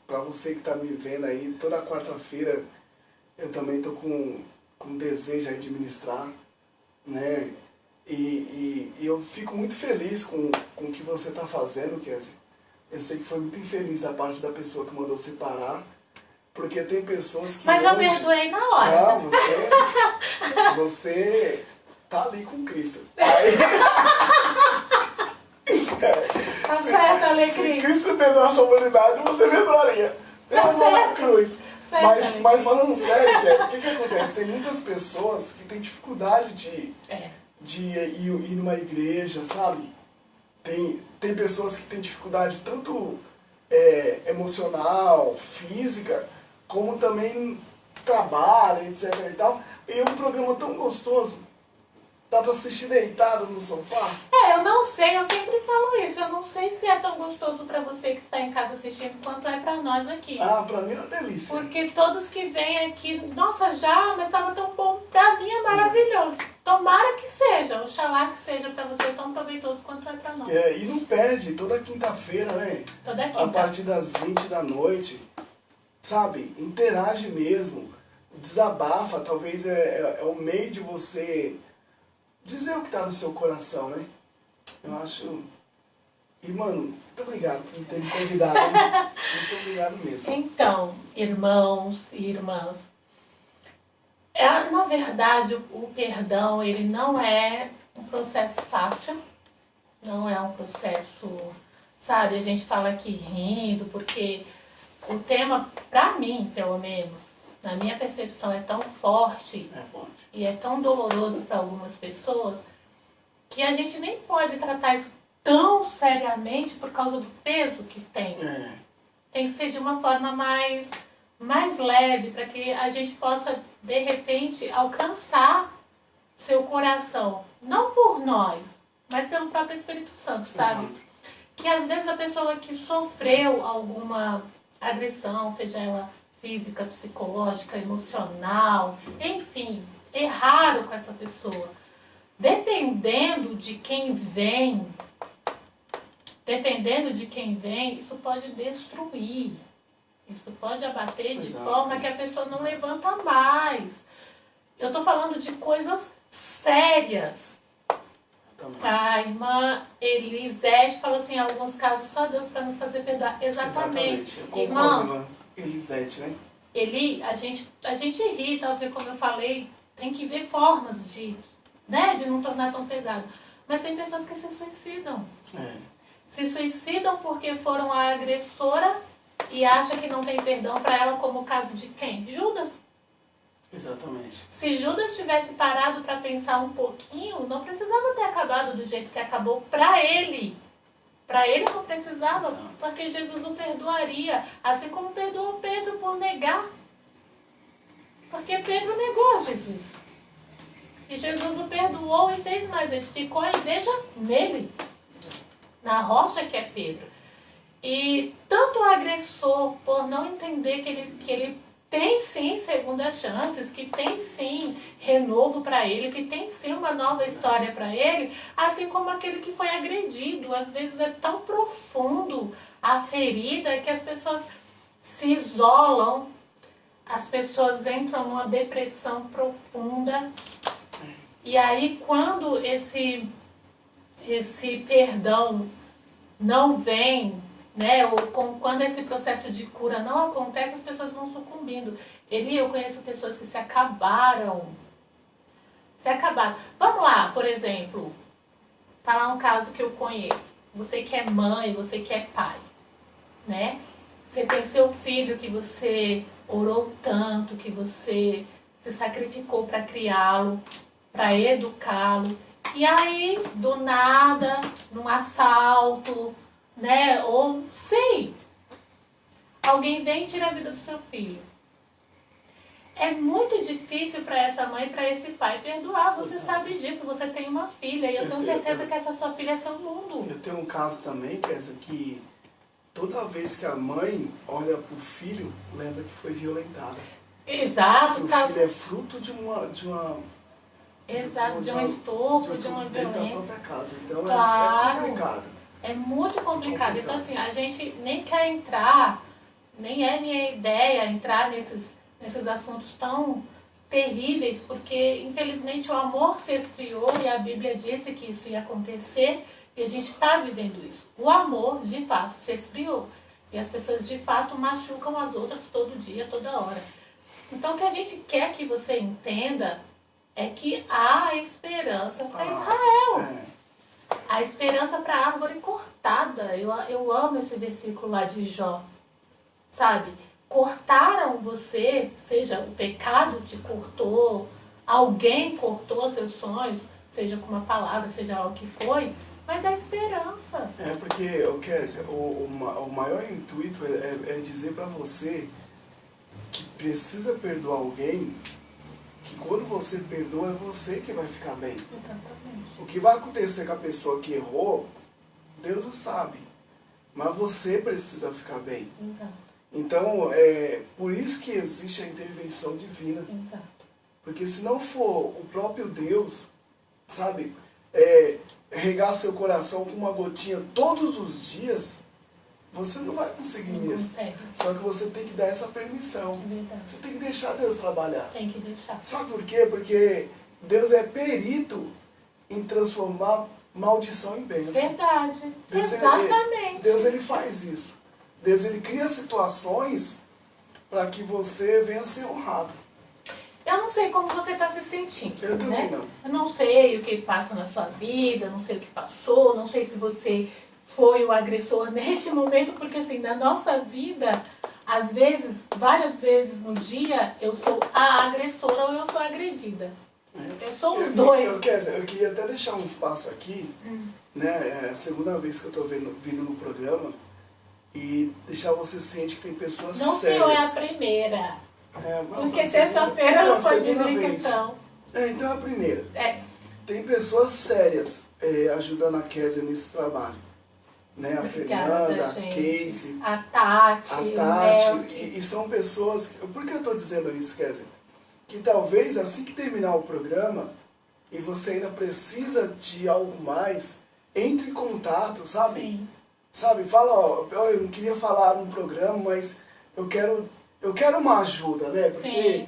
para você que está me vendo aí, toda quarta-feira eu também estou com desejo aí de ministrar, né? E eu fico muito feliz com o que você está fazendo, Kézia. Eu sei que foi muito infeliz da parte da pessoa que mandou separar, porque tem pessoas que Mas hoje... eu perdoei na hora. Você tá ali com Cristo. Aí... Tá certo, Se Alecrim. Cristo perdoasse a humanidade, você perdoaria. Eu vou na cruz. Certo, Mas falando sério, o que acontece? Tem muitas pessoas que têm dificuldade de ir numa igreja, sabe? Tem pessoas que têm dificuldade tanto emocional, física, como também trabalho, etc e tal. E é um programa tão gostoso. Dá pra assistir deitado no sofá? Eu não sei, eu sempre falo isso. Eu não sei se é tão gostoso pra você que está em casa assistindo quanto é pra nós aqui. Pra mim é uma delícia. Porque todos que vêm aqui, nossa, mas estava tão bom. Pra mim é maravilhoso. Tomara que seja, oxalá que seja pra você tão proveitoso quanto é pra nós. E não perde, toda quinta-feira, né? Toda quinta. A partir das 20 da noite, sabe? Interage mesmo, desabafa, talvez é o meio de você dizer o que tá no seu coração, né? Eu acho... E, mano, muito obrigado por ter me convidado, hein? Muito obrigado mesmo. Então, irmãos e irmãs, na verdade, o perdão, ele não é um processo fácil, não é um processo, sabe, a gente fala aqui rindo, porque o tema, pra mim, pelo menos, na minha percepção, é tão forte e é tão doloroso para algumas pessoas que a gente nem pode tratar isso tão seriamente por causa do peso que tem. Tem que ser de uma forma mais leve, para que a gente possa, de repente, alcançar seu coração. Não por nós, mas pelo próprio Espírito Santo, sabe? Exato. Que às vezes a pessoa que sofreu alguma agressão, seja ela física, psicológica, emocional, enfim, erraram com essa pessoa. Dependendo de quem vem, isso pode destruir. Isso pode abater de forma que a pessoa não levanta mais. Eu tô falando de coisas sérias. A irmã Elisete falou assim, em alguns casos, só Deus para nos fazer perdoar. Exatamente. Irmão, Elisete, né? A gente ri, tá? Porque como eu falei, tem que ver formas de não tornar tão pesado. Mas tem pessoas que se suicidam. É. Se suicidam porque foram a agressora e acham que não tem perdão para ela, como o caso de quem? Judas. Exatamente. Se Judas tivesse parado para pensar um pouquinho, não precisava ter acabado do jeito que acabou para ele. Para ele não precisava, Exato. porque Jesus o perdoaria, assim como perdoou Pedro por negar. Porque Pedro negou a Jesus. E Jesus o perdoou e fez mais, edificou a igreja nele, na rocha que é Pedro. E tanto o agressor, por não entender que ele tem sim segundas chances, que tem sim renovo para ele, que tem sim uma nova história para ele, assim como aquele que foi agredido. Às vezes é tão profundo a ferida que as pessoas se isolam, as pessoas entram numa depressão profunda. E aí quando esse perdão não vem, né, ou quando esse processo de cura não acontece, as pessoas vão sucumbindo. Eu conheço pessoas que se acabaram. Vamos lá, por exemplo, falar um caso que eu conheço. Você que é mãe, você que é pai, né? Você tem seu filho que você orou tanto, que você se sacrificou para criá-lo, para educá-lo. E aí, do nada, num assalto, né? Ou sei, alguém vem e tira a vida do seu filho. É muito difícil para essa mãe e para esse pai perdoar. Você sabe disso, você tem uma filha e eu tenho certeza que essa sua filha é seu mundo. Eu tenho um caso também, Kézia, que toda vez que a mãe olha pro filho, lembra que foi violentada. Exato, Que o tá. filho é fruto de um estupro, de uma dentro da violência. própria casa. Então Claro. é complicado. É muito complicado. Então, assim, a gente nem quer entrar, nem é minha ideia entrar nesses assuntos tão terríveis, porque, infelizmente, o amor se esfriou e a Bíblia disse que isso ia acontecer e a gente está vivendo isso. O amor, de fato, se esfriou. E as pessoas, de fato, machucam as outras todo dia, toda hora. Então, o que a gente quer que você entenda é que há esperança para Israel. A esperança para a árvore cortada. Eu amo esse versículo lá de Jó. Sabe? Cortaram você, seja o pecado te cortou, alguém cortou seus sonhos, seja com uma palavra, seja lá o que foi, mas a esperança. É porque, Kézia, o maior intuito é dizer para você que precisa perdoar alguém, que quando você perdoa é você que vai ficar bem. Exatamente. O que vai acontecer com a pessoa que errou, Deus não sabe. Mas você precisa ficar bem. Exato. Então, por isso que existe a intervenção divina. Exato. Porque se não for o próprio Deus, sabe, regar seu coração com uma gotinha todos os dias, você não vai conseguir mesmo. Consegue. Só que você tem que dar essa permissão. É verdade. Você tem que deixar Deus trabalhar. Tem que deixar. Sabe por quê? Porque Deus é perito em transformar maldição em bênção. Verdade. Deus, Exatamente. Deus ele faz isso. Deus ele cria situações para que você venha ser honrado. Eu não sei como você está se sentindo. Eu também não. Eu não sei o que passa na sua vida, não sei o que passou, não sei se você foi o agressor neste momento, porque assim, na nossa vida, às vezes, várias vezes no dia, eu sou a agressora ou eu sou a agredida. Eu sou os dois. Eu queria até deixar um espaço aqui, né? É a segunda vez que eu estou vindo no programa, e deixar você ciente que tem pessoas Não, sérias. senhor, é a primeira. Porque a sexta-feira não foi segunda Bíblia em vez. questão. Então é a primeira. É. Tem pessoas sérias ajudando a Kézia nesse trabalho. Né? A Obrigada, Fernanda, a gente. Casey, A Tati, a o Tati. Melk. E são pessoas... Por que eu estou dizendo isso, Kézia? Que talvez assim que terminar o programa e você ainda precisa de algo mais, entre em contato, sabe? Sim. Sabe? Fala, ó, eu não queria falar no programa, mas eu quero uma ajuda, né? Porque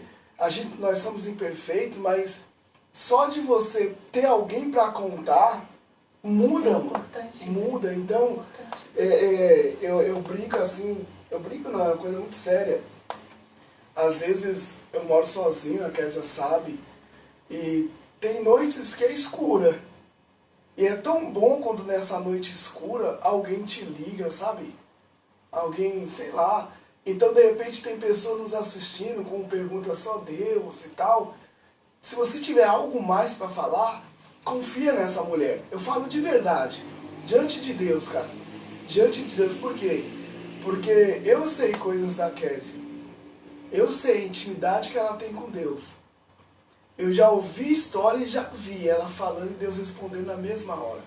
nós somos imperfeitos, mas só de você ter alguém para contar, muda, mano. Muda. Então, eu brinco assim, eu brinco não, é uma coisa muito séria. Às vezes eu moro sozinho, a Kézia sabe, e tem noites que é escura. E é tão bom quando nessa noite escura alguém te liga, sabe? Alguém, sei lá. Então, de repente, tem pessoas nos assistindo com perguntas só Deus e tal. Se você tiver algo mais para falar, confia nessa mulher. Eu falo de verdade. Diante de Deus, cara. Diante de Deus. Por quê? Porque eu sei coisas da Kézia. Eu sei a intimidade que ela tem com Deus. Eu já ouvi história e já vi ela falando e Deus respondendo na mesma hora.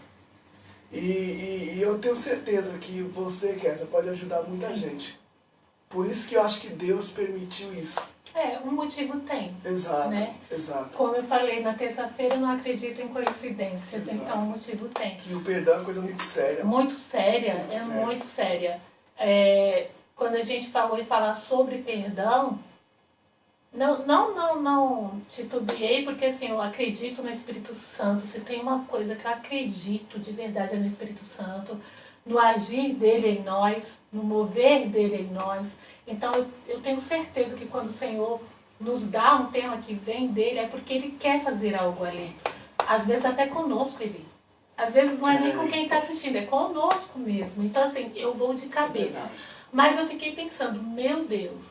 E eu tenho certeza que você, Kézia, pode ajudar muita gente. Por isso que eu acho que Deus permitiu isso. Um motivo tem. Exato, né? exato. Como eu falei na terça-feira, eu não acredito em coincidências, Exato. Então o motivo tem. Que o perdão é uma coisa muito séria. Muito séria, Muito séria. muito séria. Quando a gente falou em falar sobre perdão, não titubeei, porque assim, eu acredito no Espírito Santo. Se tem uma coisa que eu acredito de verdade é no Espírito Santo, no agir dele em nós, no mover dele em nós. Então eu tenho certeza que quando o Senhor nos dá um tema que vem dele, é porque ele quer fazer algo ali. Às vezes até conosco ele. Às vezes não é nem com quem está assistindo, é conosco mesmo. Então assim, eu vou de cabeça. Mas eu fiquei pensando, meu Deus,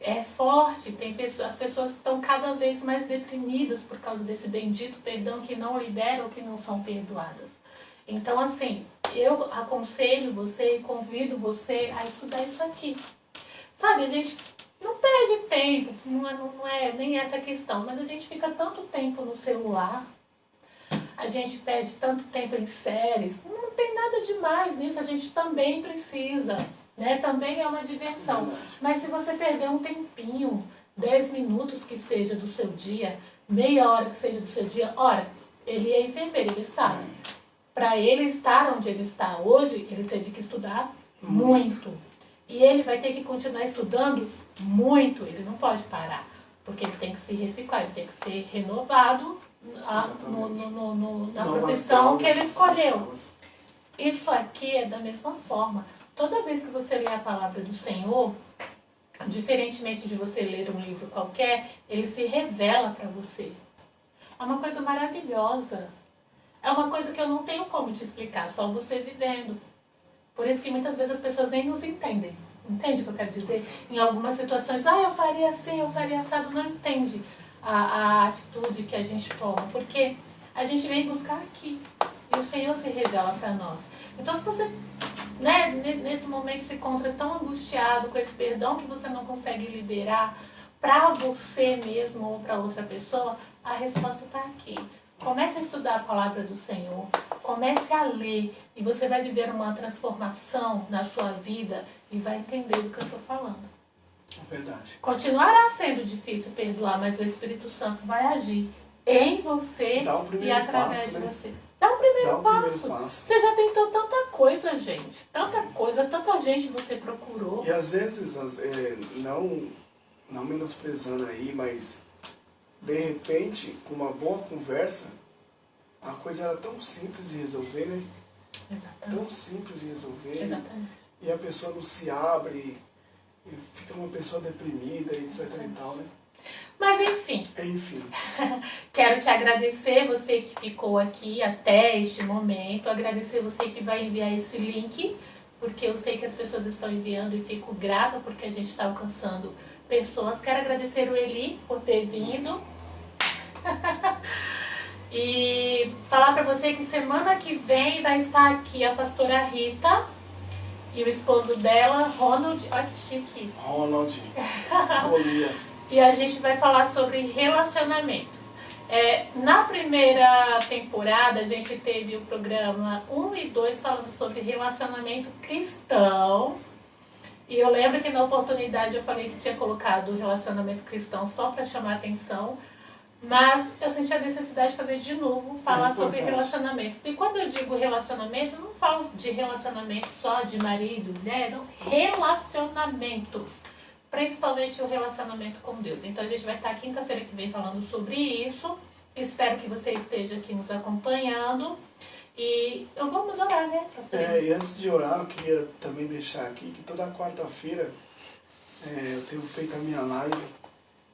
é forte, as pessoas estão cada vez mais deprimidas por causa desse bendito perdão que não liberam ou que não são perdoadas. Então assim, eu aconselho você e convido você a estudar isso aqui. Sabe, a gente não perde tempo, não é nem essa questão, mas a gente fica tanto tempo no celular, a gente perde tanto tempo em séries, não tem nada demais nisso, a gente também precisa, né? Também é uma diversão. Verdade. Mas se você perder um tempinho, 10 minutos que seja do seu dia, meia hora que seja do seu dia, ora, ele é enfermeiro, ele sabe. Para ele estar onde ele está hoje, ele teve que estudar muito. E ele vai ter que continuar estudando muito, ele não pode parar, porque ele tem que se reciclar, ele tem que ser renovado na profissão que ele escolheu. Isso aqui é da mesma forma. Toda vez que você lê a palavra do Senhor, diferentemente de você ler um livro qualquer, ele se revela para você. É uma coisa maravilhosa. É uma coisa que eu não tenho como te explicar, só você vivendo. Por isso que muitas vezes as pessoas nem nos entendem. Entende o que eu quero dizer? Em algumas situações, eu faria assim, eu faria assado. Não entende a atitude que a gente toma. Porque a gente vem buscar aqui. E o Senhor se revela para nós. Então se você, né, nesse momento se encontra tão angustiado com esse perdão que você não consegue liberar para você mesmo ou para outra pessoa, a resposta está aqui. Comece a estudar a palavra do Senhor, comece a ler e você vai viver uma transformação na sua vida e vai entender do que eu estou falando. É verdade. Continuará sendo difícil perdoar, mas o Espírito Santo vai agir em você e através de você. Dá o primeiro passo. Você já tentou tanta coisa, gente. Tanta coisa, tanta gente você procurou. E às vezes, não menosprezando aí, mas de repente, com uma boa conversa, a coisa era tão simples de resolver, né? Exatamente. Tão simples de resolver. Exatamente. E a pessoa não se abre, e fica uma pessoa deprimida, etc e tal, né? Mas enfim. Enfim. Quero te agradecer, você que ficou aqui até este momento. Agradecer você que vai enviar esse link, porque eu sei que as pessoas estão enviando e fico grata porque a gente está alcançando pessoas. Quero agradecer o Eli por ter vindo. E falar pra você que semana que vem vai estar aqui a pastora Rita e o esposo dela, Ronald. Olha que chique. Ronald. Golias. E a gente vai falar sobre relacionamentos. Na primeira temporada a gente teve o programa 1 e 2 falando sobre relacionamento cristão. E eu lembro que na oportunidade eu falei que tinha colocado o relacionamento cristão só para chamar atenção. Mas eu senti a necessidade de fazer de novo, falar sobre relacionamentos. E quando eu digo relacionamentos, eu não falo de relacionamento só de marido, mulher, não. Relacionamentos. Principalmente o relacionamento com Deus. Então a gente vai estar quinta-feira que vem falando sobre isso. Espero que você esteja aqui nos acompanhando. E eu vamos orar, né, pastor? E antes de orar, eu queria também deixar aqui que toda quarta-feira eu tenho feito a minha live.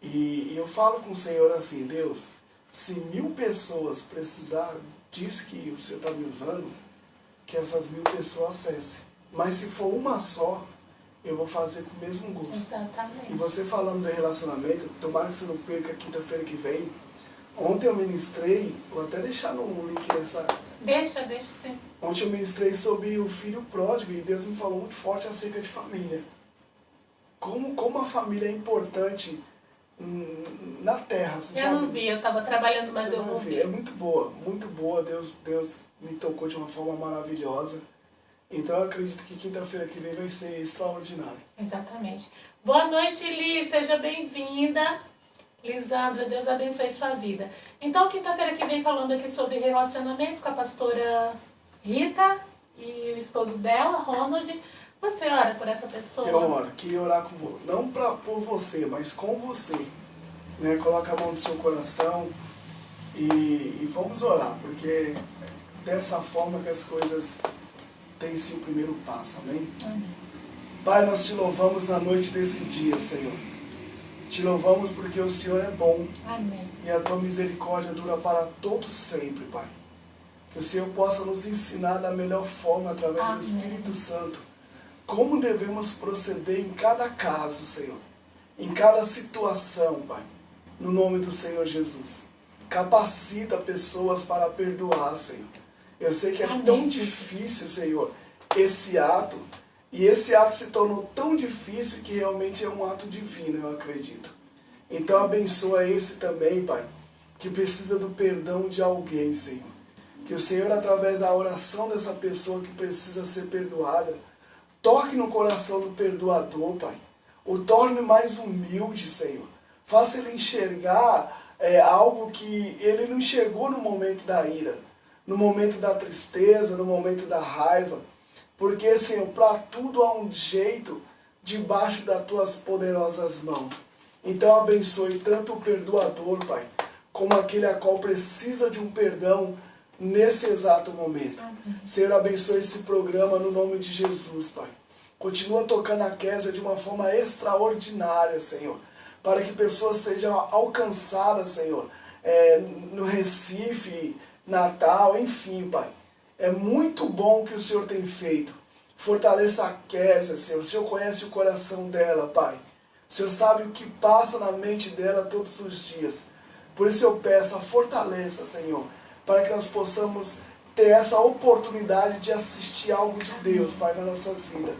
E eu falo com o Senhor assim, Deus, Se 1000 pessoas precisar, diz que o Senhor está me usando, que essas 1000 pessoas acessem. Mas se for uma só, eu vou fazer com o mesmo gosto. Exatamente. E você falando de relacionamento, tomara que você não perca quinta-feira que vem. Ontem eu ministrei, vou até deixar no link dessa... Deixa sim. Ontem eu ministrei sobre o filho pródigo e Deus me falou muito forte acerca de família. Como a família é importante na terra, você sabe? Eu não vi, eu estava trabalhando, mas eu vou ver. É muito boa. Deus me tocou de uma forma maravilhosa. Então eu acredito que quinta-feira que vem vai ser extraordinário. Exatamente. Boa noite, Liz, seja bem-vinda. Lisandra, Deus abençoe sua vida. Então, quinta-feira que vem falando aqui sobre relacionamentos com a pastora Rita e o esposo dela, Ronald. Você ora por essa pessoa? Eu oro, queria orar com você, não por você, mas com você. Né? Coloca a mão no seu coração e vamos orar, porque dessa forma que as coisas têm sido o primeiro passo, amém? Amém. Pai, nós te louvamos na noite desse dia, Senhor. Te louvamos porque o Senhor é bom. Amém. E a tua misericórdia dura para todos sempre, Pai. Que o Senhor possa nos ensinar da melhor forma, através Amém. do Espírito Santo, como devemos proceder em cada caso, Senhor. Em cada situação, Pai. No nome do Senhor Jesus. Capacita pessoas para perdoar, Senhor. Eu sei que é Amém. tão difícil, Senhor, esse ato. E esse ato se tornou tão difícil que realmente é um ato divino, eu acredito. Então abençoa esse também, Pai, que precisa do perdão de alguém, Senhor. Que o Senhor, através da oração dessa pessoa que precisa ser perdoada, toque no coração do perdoador, Pai. O torne mais humilde, Senhor. Faça ele enxergar algo que ele não enxergou no momento da ira, no momento da tristeza, no momento da raiva. Porque, Senhor, para tudo há um jeito debaixo das tuas poderosas mãos. Então abençoe tanto o perdoador, Pai, como aquele a qual precisa de um perdão nesse exato momento. Amém. Senhor, abençoe esse programa no nome de Jesus, Pai. Continua tocando a Kézia de uma forma extraordinária, Senhor, para que pessoas sejam alcançadas, Senhor, no Recife, Natal, enfim, Pai. É muito bom o que o Senhor tem feito. Fortaleça a Kézia, Senhor. O Senhor conhece o coração dela, Pai. O Senhor sabe o que passa na mente dela todos os dias. Por isso eu peço a fortaleça, Senhor, para que nós possamos ter essa oportunidade de assistir algo de Deus, Pai, nas nossas vidas.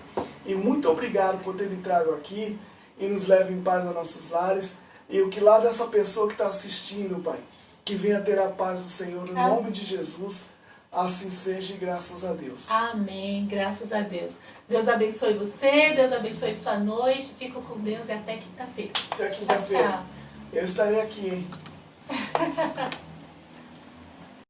E muito obrigado por ter me trago aqui e nos leve em paz aos nossos lares. E o que lá dessa pessoa que está assistindo, Pai, que venha ter a paz do Senhor, no nome de Jesus. Assim seja e graças a Deus. Amém, graças a Deus. Deus abençoe você, Deus abençoe sua noite. Fico com Deus e até quinta-feira. Até quinta-feira. Tchau, tchau. Eu estarei aqui, hein?